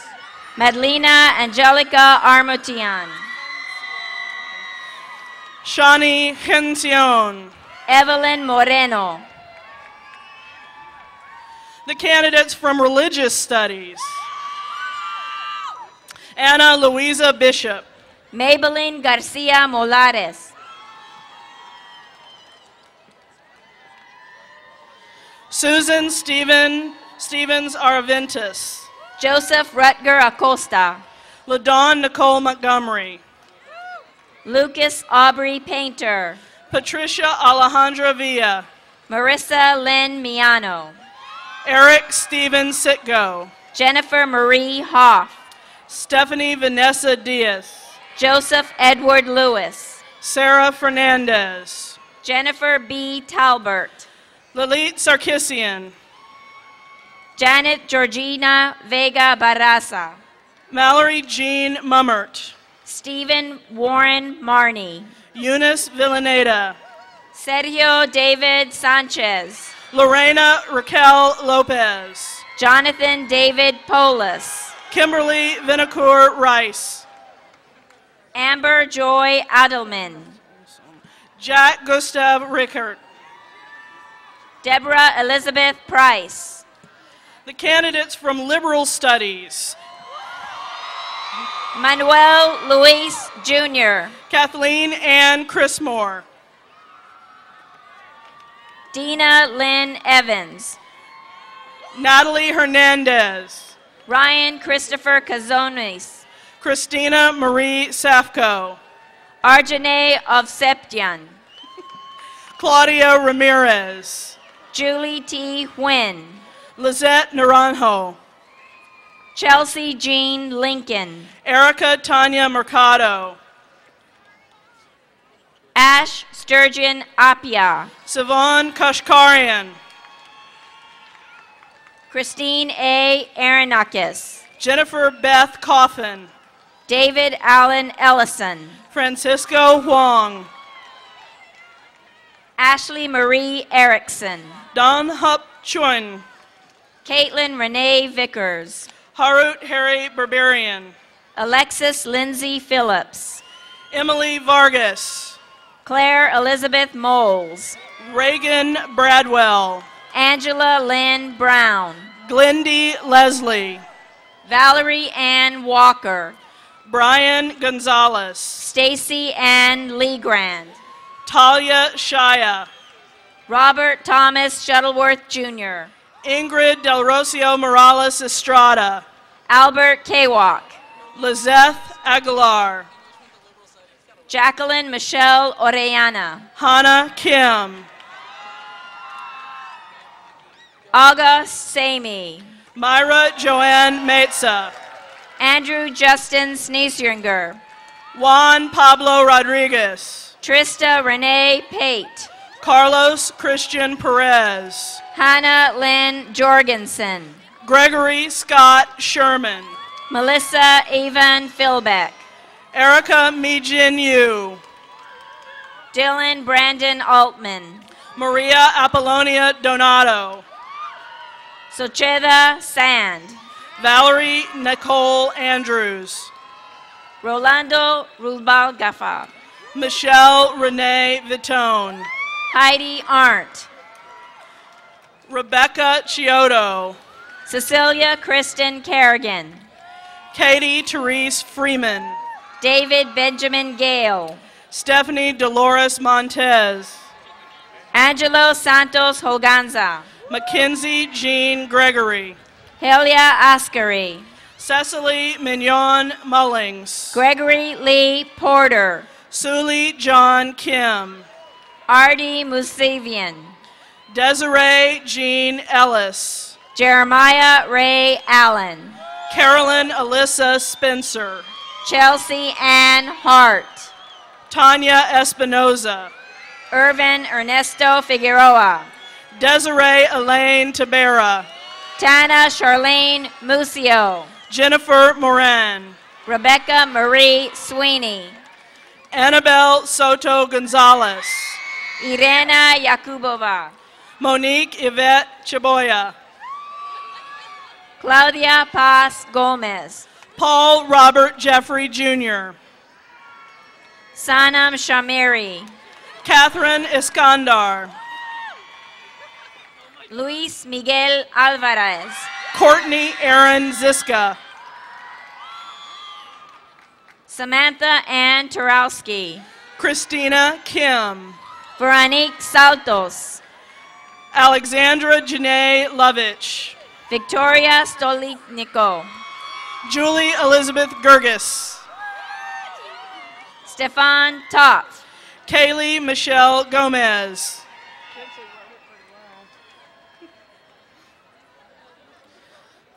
Madlena Angelica Armotian. Shani Hencion. Evelyn Moreno. The candidates from Religious Studies. Anna Louisa Bishop. Maybelline Garcia Molares. Susan Stevens Araventis. Joseph Rutger Acosta. LaDawn Nicole Montgomery. Lucas Aubrey Painter. Patricia Alejandra Villa. Marissa Lynn Miano. Eric Stephen Sitgo. Jennifer Marie Hoff. Stephanie Vanessa Diaz. Joseph Edward Lewis. Sarah Fernandez. Jennifer B. Talbert. Lalit Sarkisian. Janet Georgina Vega Barraza. Mallory Jean Mummert. Stephen Warren Marney. Eunice Villaneda. Sergio David Sanchez. Lorena Raquel Lopez. Jonathan David Polis. Kimberly Vinacour Rice. Amber Joy Adelman. Jack Gustav Rickert. Deborah Elizabeth Price. The candidates from Liberal Studies. Manuel Luis Jr. Kathleen Ann Chrismore. Dina Lynn Evans. Natalie Hernandez. Ryan Christopher Cazones. Christina Marie Safko. Arjane Ovseptian. Claudia Ramirez. Julie T. Huynh. Lizette Naranjo. Chelsea Jean Lincoln. Erica Tanya Mercado. Ash Sturgeon Apia. Savon Kashkarian. Christine A. Aronakis. Jennifer Beth Coffin. David Allen Ellison. Francisco Huang. Ashley Marie Erickson. Don Hup Chun. Caitlin Renee Vickers. Harut Harry Berberian. Alexis Lindsay Phillips. Emily Vargas. Claire Elizabeth Moles. Reagan Bradwell. Angela Lynn Brown. Glendy Leslie. Valerie Ann Walker. Brian Gonzalez. Stacy Ann Legrand. Talia Shaya. Robert Thomas Shuttleworth Jr. Ingrid Del Rocio Morales Estrada. Albert Kawak. Lizeth Aguilar. Jacqueline Michelle Orellana. Hannah Kim. August Samey. Myra Joanne Metza. Andrew Justin Sneesinger. Juan Pablo Rodriguez. Trista Renee Pate. Carlos Christian Perez. Hannah Lynn Jorgensen. Gregory Scott Sherman. Melissa Evan Philbeck. Erica Mijin Yu. Dylan Brandon Altman. Maria Apollonia Donato. Socheda Sand. Valerie Nicole Andrews. Rolando Rulbal Gafa. Michelle Renee Vitone. Heidi Arndt. Rebecca Chiodo. Cecilia Kristen Kerrigan. Katie Therese Freeman. David Benjamin Gale. Stephanie Dolores Montez. Angelo Santos Hoganza. Mackenzie Jean Gregory. Helia Ascari. Cecily Mignon Mullings. Gregory Lee Porter. Suli John Kim. Artie Musavian. Desiree Jean Ellis. Jeremiah Ray Allen. Carolyn Alyssa Spencer. Chelsea Ann Hart. Tanya Espinoza. Irvin Ernesto Figueroa. Desiree Elaine Tabera. Tana Charlene Musio. Jennifer Moran. Rebecca Marie Sweeney. Annabelle Soto Gonzalez. Irena Yakubova. Monique Yvette Chaboya. Claudia Paz Gomez. Paul Robert Jeffrey Jr. Sanam Shamiri. Catherine Iskandar. Luis Miguel Alvarez. Courtney Aaron Ziska. Samantha Ann Turowski. Christina Kim. Veronique Saltos. Alexandra Janae Lovich. Victoria Stolicnico. Julie Elizabeth Gergis. Stefan Toth. Kaylee Michelle Gomez.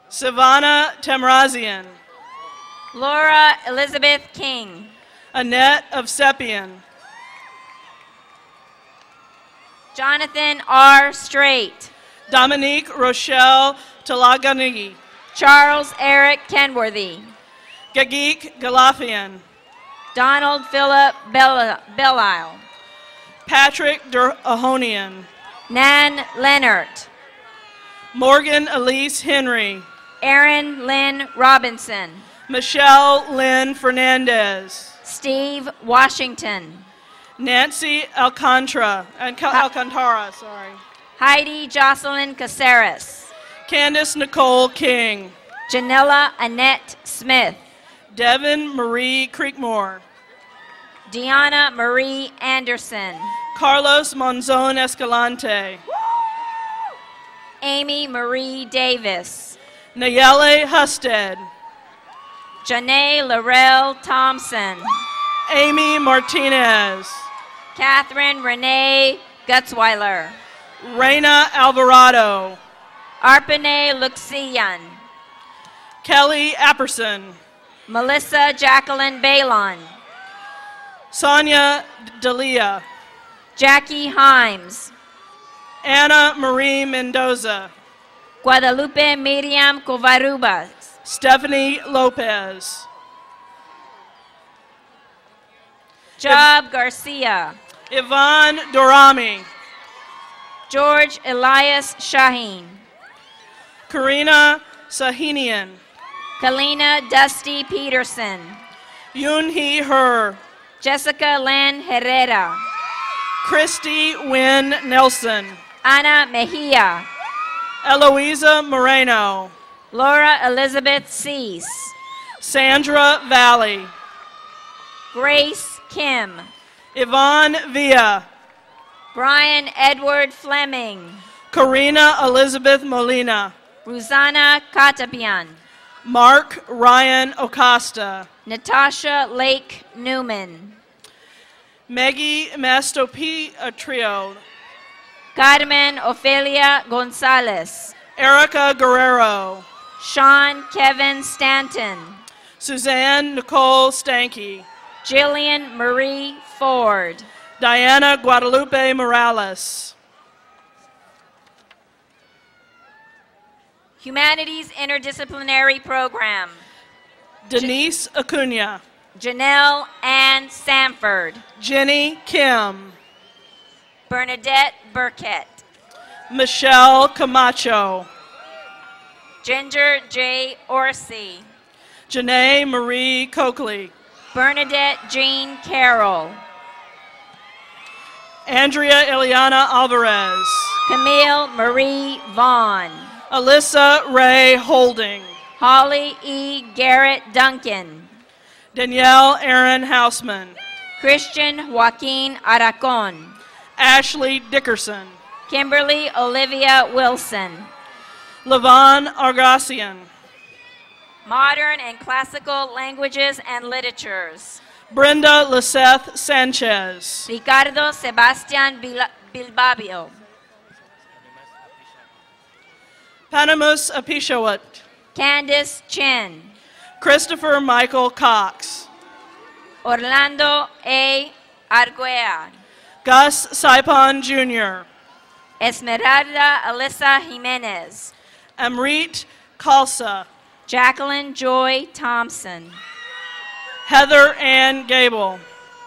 Savannah Temrazian. Laura Elizabeth King. Annette Ovsepian. Jonathan R. Straight. Dominique Rochelle Talaganigi. Charles Eric Kenworthy. Gagik Galafian. Donald Philip Belisle. Patrick Ahonian. Nan Leonard. Morgan Elise Henry. Erin Lynn Robinson. Michelle Lynn Fernandez. Steve Washington. Nancy Alcantara, sorry. Heidi Jocelyn Caceres. Candace Nicole King. Janella Annette Smith. Devin Marie Creekmore. Deanna Marie Anderson. Carlos Monzon Escalante. Amy Marie Davis. Nayele Husted. Janae Laurel Thompson. Amy Martinez. Catherine Renee Gutzweiler. Reina Alvarado. Arpane Luxian. Kelly Apperson. Melissa Jacqueline Balon. Sonia Dalia. Jackie Himes. Anna Marie Mendoza. Guadalupe Miriam Covarubas. Stephanie Lopez. Job Garcia. Yvonne Dorami. George Elias Shaheen. Karina Sahinian. Kalina Dusty Peterson. Yoon Hee Her. Jessica Lynn Herrera. Christy Wynn Nelson. Ana Mejia. Eloisa Moreno. Laura Elizabeth Cease. Sandra Valley. Grace Kim. Yvonne Villa. Brian Edward Fleming. Karina Elizabeth Molina. Rosanna Katapian. Mark Ryan Acosta. Natasha Lake Newman. Maggie Mastopi Trio. Carmen Ofelia Gonzalez. Erica Guerrero. Sean Kevin Stanton. Suzanne Nicole Stanky. Jillian Marie Ford. Diana Guadalupe Morales. Humanities Interdisciplinary Program. Denise Acuna. Janelle Ann Sanford. Jenny Kim. Bernadette Burkett. Michelle Camacho. Ginger J. Orsi. Janae Marie Coakley. Bernadette Jean Carroll. Andrea Eliana Alvarez. Camille Marie Vaughn. Alyssa Ray Holding. Holly E. Garrett Duncan. Danielle Aaron Houseman. Christian Joaquin Aracon. Ashley Dickerson. Kimberly Olivia Wilson. Levon Argasian. Modern and Classical Languages and Literatures. Brenda Liseth Sanchez. Ricardo Sebastian Bilbabio. Panamus Apishawat. Candice Chin. Christopher Michael Cox. Orlando A. Arguea. Gus Saipon Jr. Esmeralda Alyssa Jimenez. Amrit Khalsa. Jacqueline Joy Thompson. Heather Ann Gable.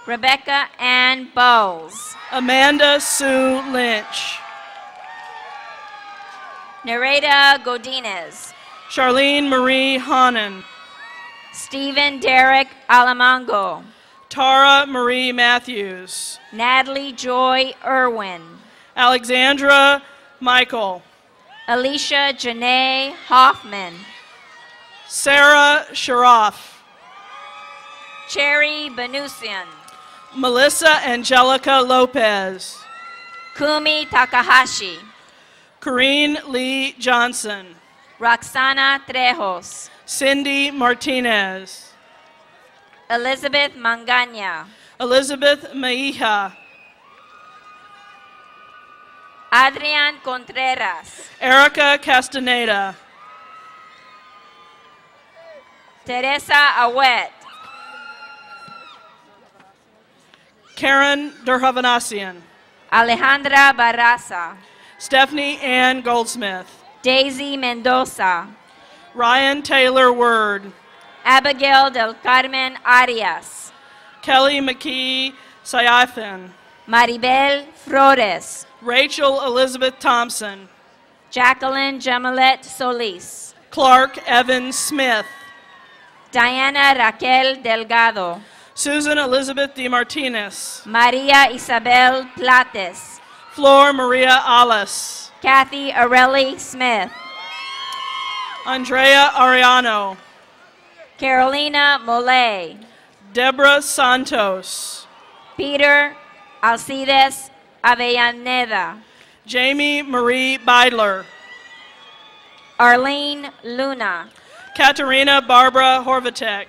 Rebecca Ann Bowles. Amanda Sue Lynch. Nereda Godinez. Charlene Marie Hanen. Stephen Derek Alamango. Tara Marie Matthews. Natalie Joy Irwin. Alexandra Michael. Alicia Janae Hoffman. Sarah Sharaf. Cherry Benusian. Melissa Angelica Lopez. Kumi Takahashi. Corrine Lee Johnson. Roxana Trejos. Cindy Martinez. Elizabeth Manganya. Elizabeth Maija. Adrian Contreras. Erica Castaneda. Teresa Awet. Karen Derhavanasian. Alejandra Barraza. Stephanie Ann Goldsmith. Daisy Mendoza. Ryan Taylor Word. Abigail del Carmen Arias. Kelly McKee Syathan. Maribel Flores. Rachel Elizabeth Thompson. Jacqueline Jamalet Solis. Clark Evan Smith. Diana Raquel Delgado. Susan Elizabeth DeMartinez. Maria Isabel Plates. Flor Maria Alas. Kathy Areli Smith. Andrea Ariano. Carolina Mole. Deborah Santos. Peter Alcides Avellaneda. Jamie Marie Beidler. Arlene Luna. Katerina Barbara Horvatek.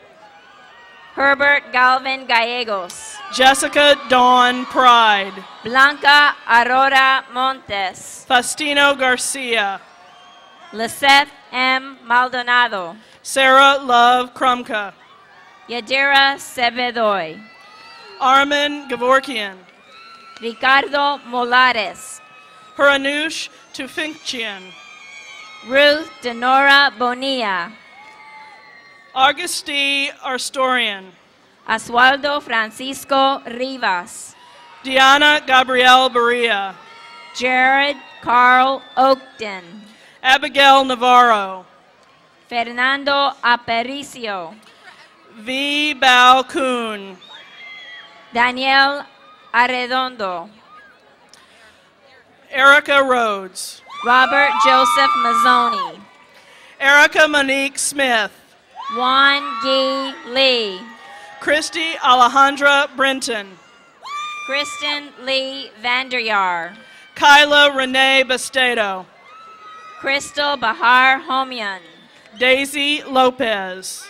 Herbert Galvin Gallegos. Jessica Dawn Pride. Blanca Aurora Montes. Faustino Garcia. Lisette M. Maldonado. Sarah Love Krumka. Yadira Sevedoy. Armin Gavorkian. Ricardo Molares. Huranush Tufinkchian. Ruth Denora Bonilla. Auguste Arstorian. Asualdo Francisco Rivas. Diana Gabrielle Berea. Jared Carl Oakton. Abigail Navarro. Fernando Aparicio. V. Bao Kuhn. Daniel Arredondo. Erica Rhodes. Robert Joseph Mazzoni. Erica Monique Smith. Juan Gee Lee. Christy Alejandra Brenton. Kristen Lee Vanderyar. Kyla Renee Bastedo. Crystal Bahar Homian. Daisy Lopez.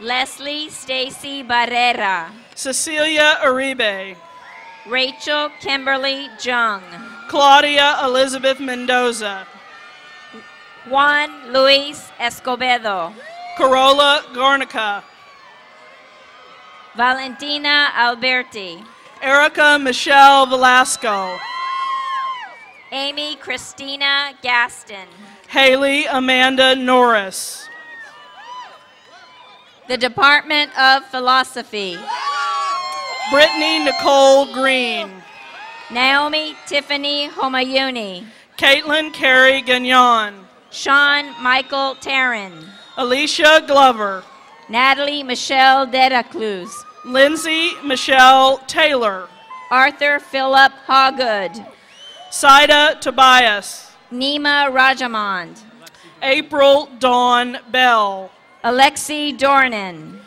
Leslie Stacy Barrera. Cecilia Uribe. Rachel Kimberly Jung. Claudia Elizabeth Mendoza. Juan Luis Escobedo. Corolla Gornica. Valentina Alberti. Erica Michelle Velasco. Amy Christina Gaston. Haley Amanda Norris. The Department of Philosophy. Brittany Nicole Green. Naomi Tiffany Homayuni. Caitlin Carey Gagnon. Sean Michael Tarrin. Alicia Glover. Natalie Michelle Dedacluz. Lindsay Michelle Taylor. Arthur Philip Hawgood. Saida Tobias. Nima Rajamond. April Dawn Bell. Alexi Dornan.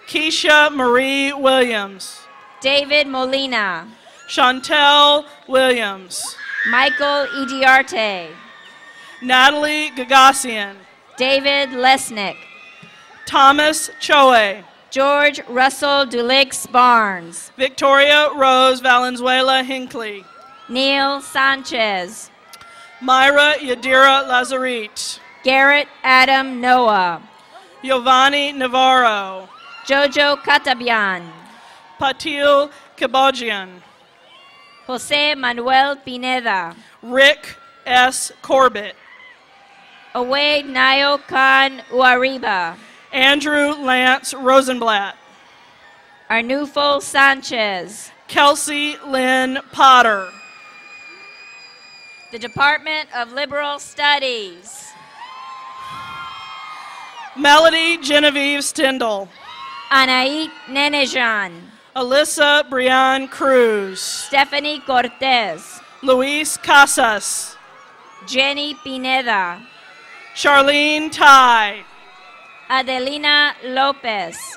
Keisha Marie Williams. David Molina. Chantel Williams. Michael Idiarte. Natalie Gagassian. David Lesnick. Thomas Choe. George Russell Dulix Barnes. Victoria Rose Valenzuela Hinckley. Neil Sanchez. Myra Yadira Lazarit. Garrett Adam Noah. Giovanni Navarro. Jojo Catabian. Patil Kabogian. Jose Manuel Pineda. Rick S. Corbett. Awade Nayo Khan Uariba. Andrew Lance Rosenblatt. Arnulfo Sanchez. Kelsey Lynn Potter. the Department of Liberal Studies. Melody Genevieve Stindle. Anaid Nenejan. Alyssa Brian Cruz. Stephanie Cortez. Luis Casas. Jenny Pineda. Charlene Tai. Adelina Lopez.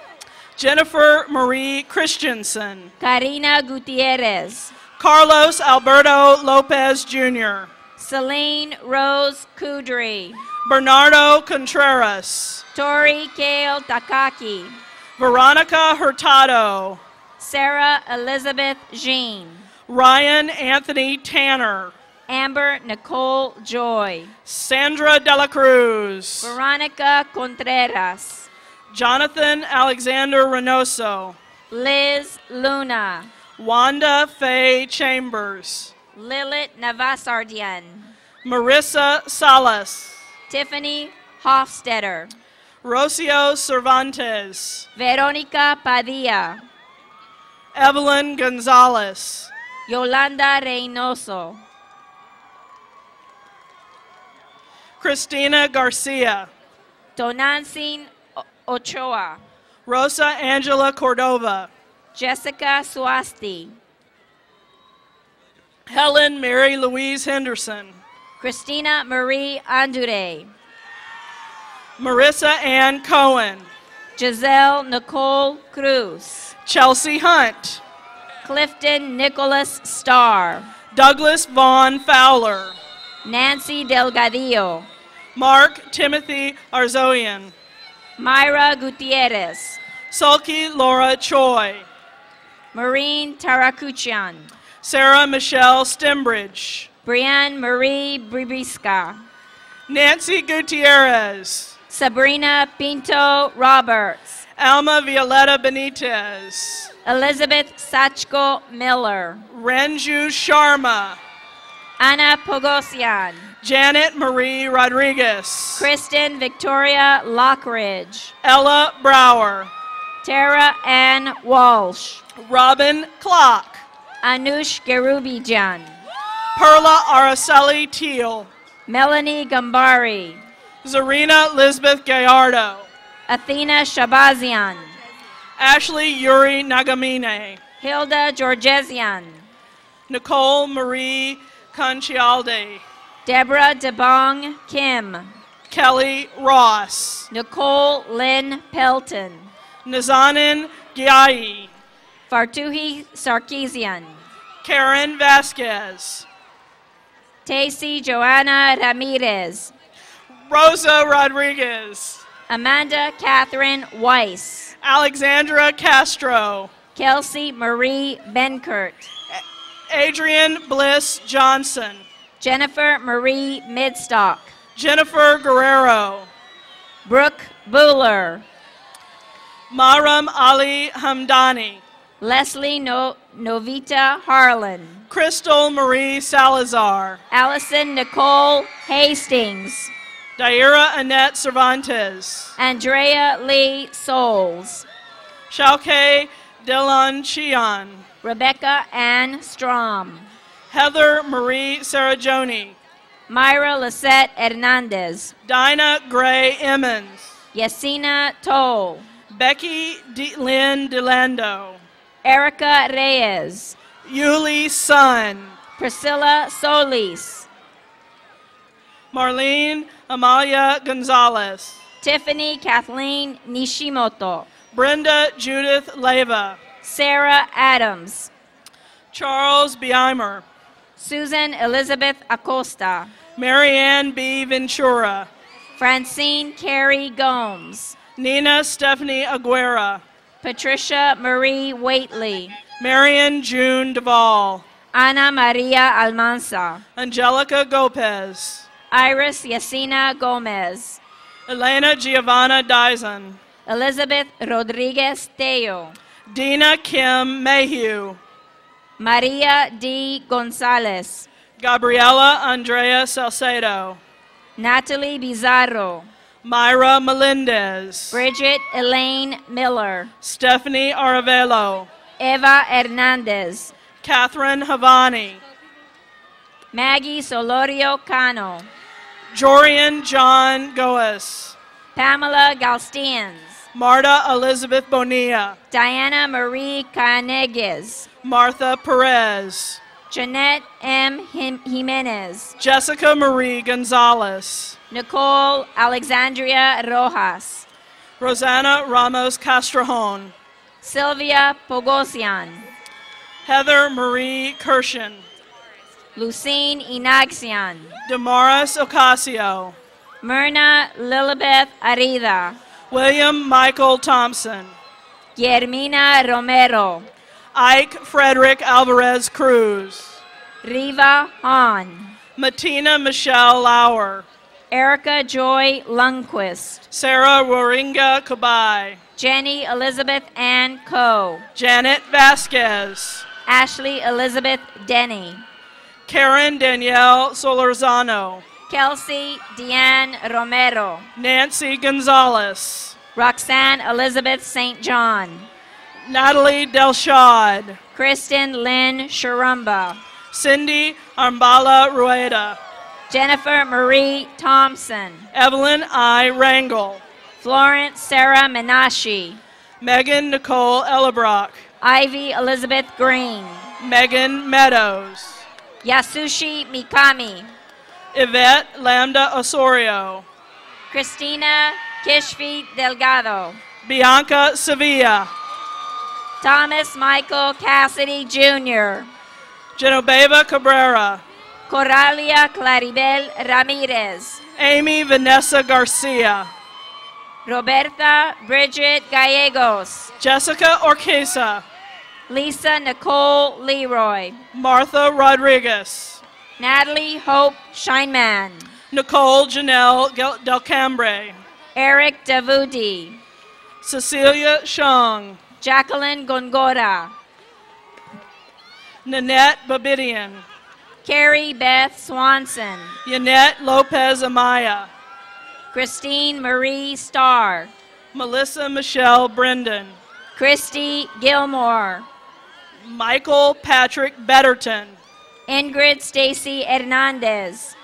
Jennifer Marie Christensen. Karina Gutierrez. Carlos Alberto Lopez Jr. Celine Rose Kudry. Bernardo Contreras. Tori Kale Takaki. Veronica Hurtado. Sarah Elizabeth Jean. Ryan Anthony Tanner. Amber Nicole Joy. Sandra Dela Cruz. Veronica Contreras. Jonathan Alexander Reynoso. Liz Luna. Wanda Faye Chambers. Lilith Navasardian. Marissa Salas. Tiffany Hofstetter. Rocio Cervantes. Veronica Padilla. Evelyn Gonzalez. Yolanda Reynoso. Christina Garcia. Tonantzin Ochoa. Rosa Angela Cordova. Jessica Suasti. Helen Mary Louise Henderson. Christina Marie Andure. Marissa Ann Cohen. Giselle Nicole Cruz. Chelsea Hunt. Clifton Nicholas Starr. Douglas Vaughn Fowler. Nancy Delgadillo. Mark Timothy Arzoian. Myra Gutierrez. Sulky Laura Choi. Maureen Tarakuchian. Sarah Michelle Stembridge. Brianne Marie Bribiska. Nancy Gutierrez. Sabrina Pinto Roberts. Alma Violeta Benitez. Elizabeth Sachko Miller. Renju Sharma. Anna Pogosian. Janet Marie Rodriguez. Kristen Victoria Lockridge. Ella Brower. Tara Ann Walsh. Robin Clock. Anush Gerubijan. Perla Araceli Teal. Melanie Gambari. Zarina Lisbeth Gallardo. Athena Shabazian. Ashley Yuri Nagamine. Hilda Georgesian. Nicole Marie Conchialde. Deborah Debong Kim. Kelly Ross. Nicole Lynn Pelton. Nazanin Giai. Fartuhi Sarkeesian. Karen Vasquez. Tacey Joanna Ramirez. Rosa Rodriguez. Amanda Catherine Weiss. Alexandra Castro. Kelsey Marie Benkert. Adrian Bliss Johnson. Jennifer Marie Midstock. Jennifer Guerrero. Brooke Bueller. Maram Ali Hamdani. Leslie Novita Harlan. Crystal Marie Salazar. Allison Nicole Hastings. Daira Annette Cervantes. Andrea Lee Souls. Shauke Delon Chian. Rebecca Ann Strom. Heather Marie Sarajoni. Myra Lisette Hernandez. Dinah Gray Emmons. Yesina Toll. Becky Lynn Delando. Erica Reyes. Yuli Sun. Priscilla Solis. Marlene Amalia Gonzalez. Tiffany Kathleen Nishimoto. Brenda Judith Leva. Sarah Adams. Charles Bieimer. Susan Elizabeth Acosta. Marianne B. Ventura. Francine Carey Gomes. Nina Stephanie Aguera. Patricia Marie Waitley. Marion June Duvall. Ana Maria Almanza. Angelica Gopez. Iris Yasina Gomez. Elena Giovanna Dyson. Elizabeth Rodriguez Teo. Dina Kim Mayhew. Maria D. Gonzalez. Gabriela Andrea Salcedo. Natalie Bizarro. Myra Melendez. Bridget Elaine Miller. Stephanie Aravelo. Eva Hernandez. Catherine Havani. Maggie Solorio Cano. Jorian John Goes. Pamela Galsteins. Marta Elizabeth Bonilla. Diana Marie Canegues. Martha Perez. Jeanette M. Jimenez. Jessica Marie Gonzalez. Nicole Alexandria Rojas. Rosanna Ramos Castrejón. Sylvia Pogosian. Heather Marie Kirshen. Lucine Inagsian. Damaris Ocasio. Myrna Lilibeth Arida. William Michael Thompson. Guillermina Romero. Ike Frederick Alvarez Cruz. Riva Hahn. Matina Michelle Lauer. Erica Joy Lundquist. Sarah Roringa Kabai. Jenny Elizabeth Ann Coe. Janet Vasquez. Ashley Elizabeth Denny. Karen Danielle Solorzano. Kelsey Deanne Romero. Nancy Gonzalez. Roxanne Elizabeth St. John. Natalie Delshad. Kristen Lynn Sharumba. Cindy Armbala Rueda. Jennifer Marie Thompson. Evelyn I. Rangel. Florence Sarah Menashe. Megan Nicole Ellebrock. Ivy Elizabeth Green. Megan Meadows. Yasushi Mikami. Yvette Lambda Osorio. Christina Kishfi Delgado. Bianca Sevilla. Thomas Michael Cassidy Jr. Genoveva Cabrera. Coralia Claribel Ramirez. Amy Vanessa Garcia. Roberta Bridget Gallegos. Jessica Orquesa. Lisa Nicole Leroy. Martha Rodriguez. Natalie Hope Scheinman. Nicole Janelle Del Cambre. Eric Davudi. Cecilia Shang. Jacqueline Gongora. Nanette Babidian. Carrie Beth Swanson. Yanette Lopez Amaya. Christine Marie Starr. Melissa Michelle Brendan. Christy Gilmore. Michael Patrick Betterton. Ingrid Stacy Hernandez.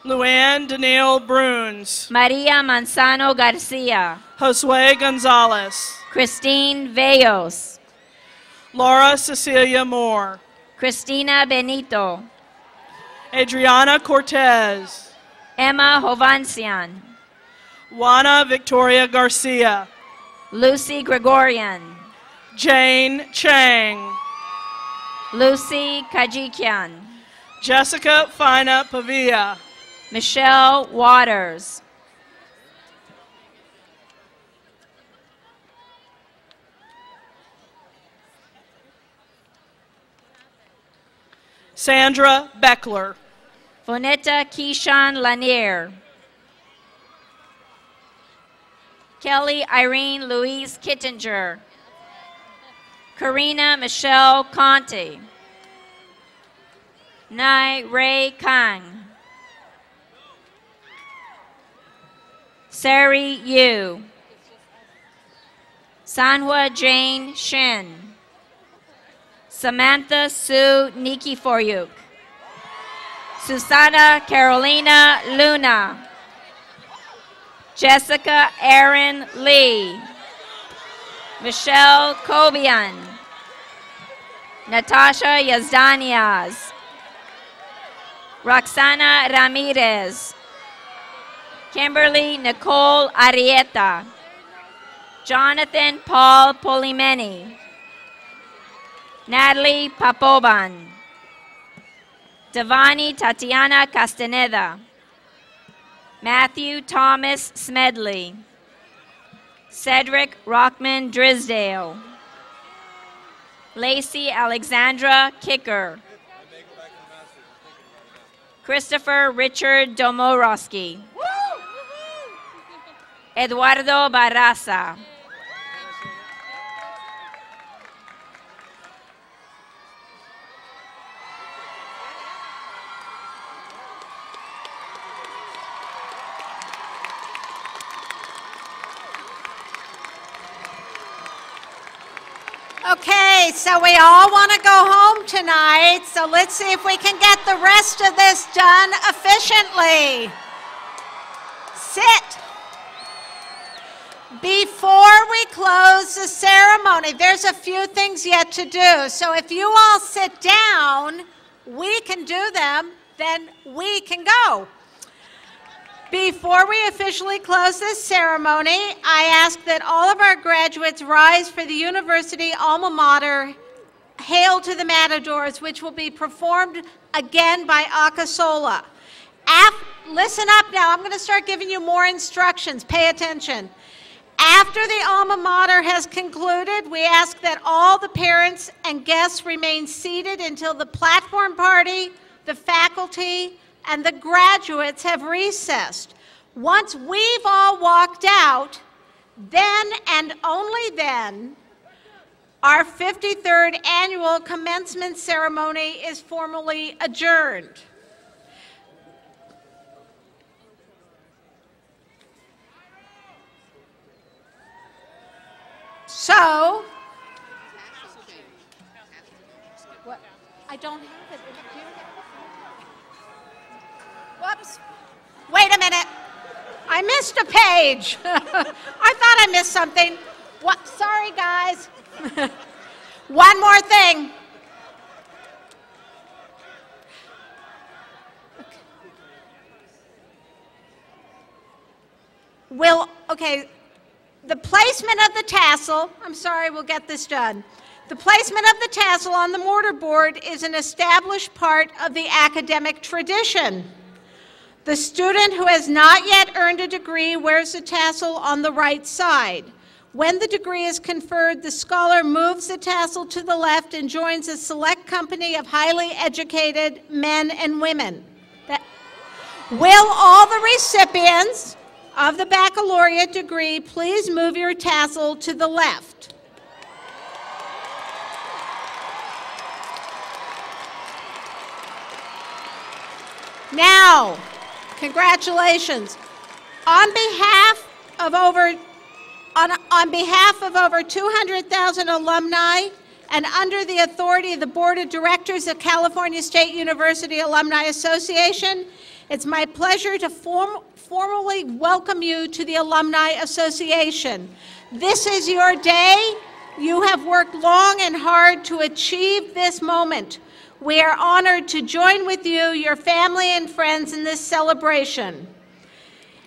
Luann Danielle Bruns. Maria Manzano Garcia. Josue Gonzalez. Christine Vellos. Laura Cecilia Moore. Christina Benito. Adriana Cortez. Emma Hovansian. Juana Victoria Garcia. Lucy Gregorian. Jane Chang. Lucy Kajikian. Jessica Fina Pavia. Michelle Waters. Sandra Beckler. Fonetta Keyshawn Lanier. Kelly Irene Louise Kittinger. Karina Michelle Conti. Nai Ray Kang. Sari Yu. Sanhua Jane Shin. Samantha Sue Nikiforyuk. Susana Carolina Luna. Jessica Erin Lee. Michelle Kobian. Natasha Yazdaniaz. Roxana Ramirez. Kimberly Nicole Arieta. Jonathan Paul Polimeni. Natalie Papoban. Devani Tatiana Castaneda. Matthew Thomas Smedley. Cedric Rockman Drisdale. Lacey Alexandra Kicker. Christopher Richard Domorowski. Eduardo Barraza. Okay, so we all want to go home tonight, so let's see if we can get the rest of this done efficiently. Sit. Before we close the ceremony, there's a few things yet to do. So if you all sit down, we can do them, then we can go. Before we officially close this ceremony, I ask that all of our graduates rise for the university alma mater, Hail to the Matadors, which will be performed again by Akasola. Listen up now, I'm going to start giving you more instructions. Pay attention. After the alma mater has concluded, we ask that all the parents and guests remain seated until the platform party, the faculty, and the graduates have recessed. Once we've all walked out, then and only then, our 53rd annual commencement ceremony is formally adjourned. So, what? I don't have it. Do you have it? Whoops. Wait a minute. I missed a page. I thought I missed something. What? Sorry, guys. One more thing. Okay. The placement of the tassel, I'm sorry, we'll get this done. The placement of the tassel on the mortarboard is an established part of the academic tradition. The student who has not yet earned a degree wears the tassel on the right side. When the degree is conferred, the scholar moves the tassel to the left and joins a select company of highly educated men and women. Will all the recipients of the baccalaureate degree please move your tassel to the left? Now, congratulations. On behalf of over 200,000 alumni and under the authority of the Board of Directors of California State University Alumni Association, it's my pleasure to formally welcome you to the Alumni Association. This is your day. You have worked long and hard to achieve this moment. We are honored to join with you, your family and friends in this celebration.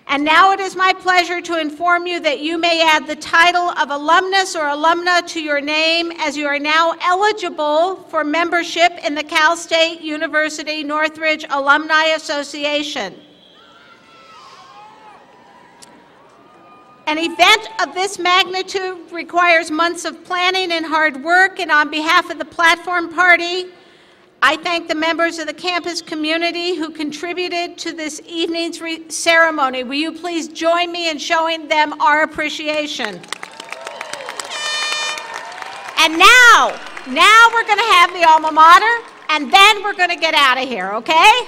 And now it is my pleasure to inform you that you may add the title of alumnus or alumna to your name, as you are now eligible for membership in the Cal State University Northridge Alumni Association. An event of this magnitude requires months of planning and hard work, and on behalf of the platform party, I thank the members of the campus community who contributed to this evening's ceremony. Will you please join me in showing them our appreciation? And now we're going to have the alma mater, and then we're going to get out of here, okay?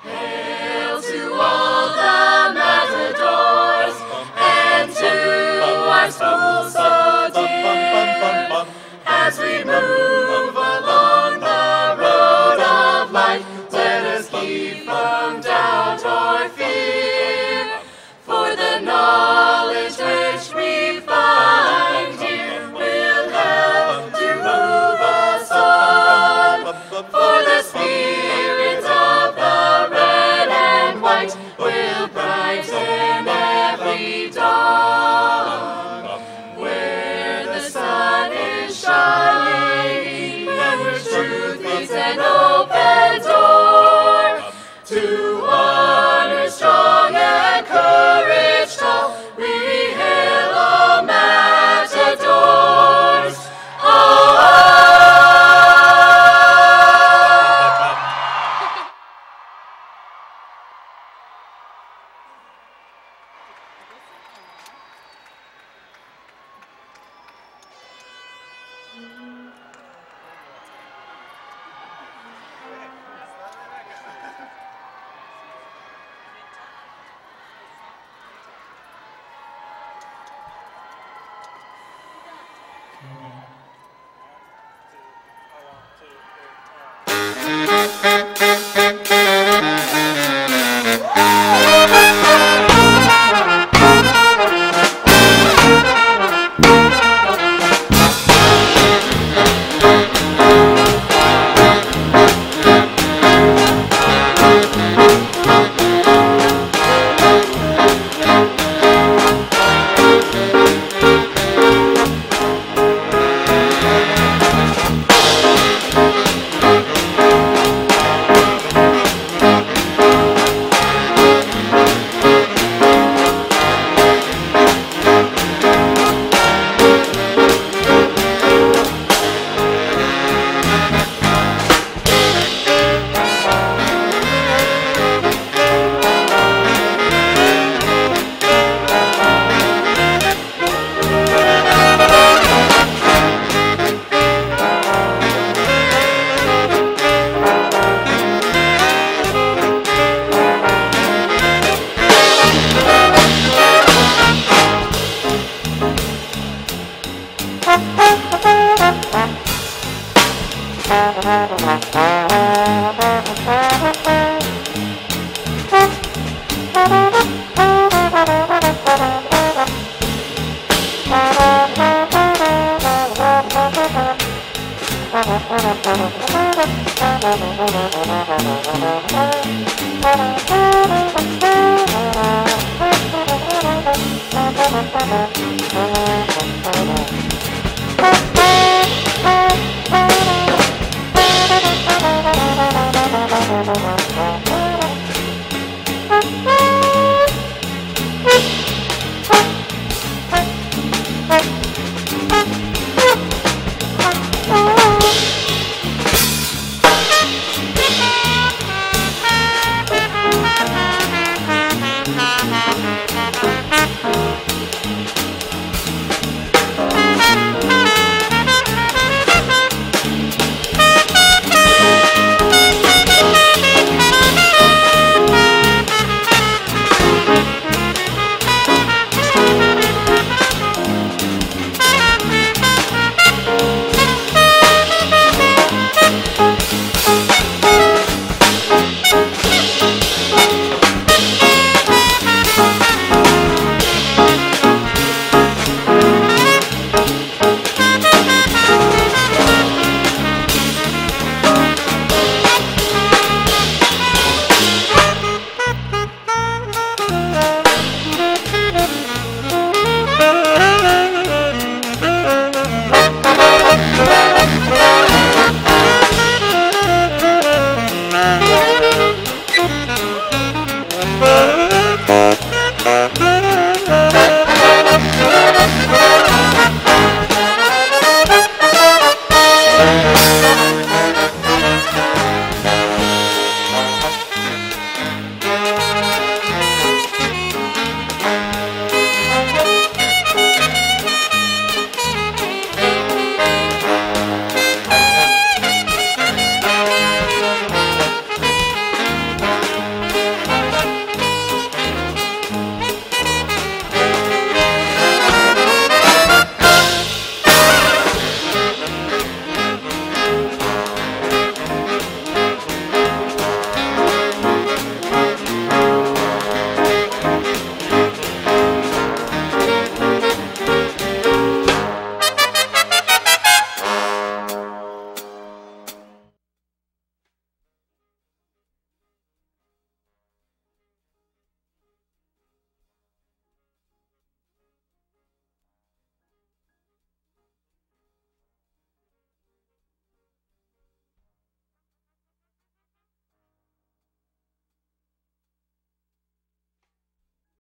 Hail to all the matadors, and to our school so dear, as we move along the road of life, let us keep from doubt or fear, for the knowledge which we find here will help to move us on, for the spirit of the red and white will brighten every dawn. Where the sun is shining, and where truth is an open door, to honor strong and courage tall, we hail all matadors.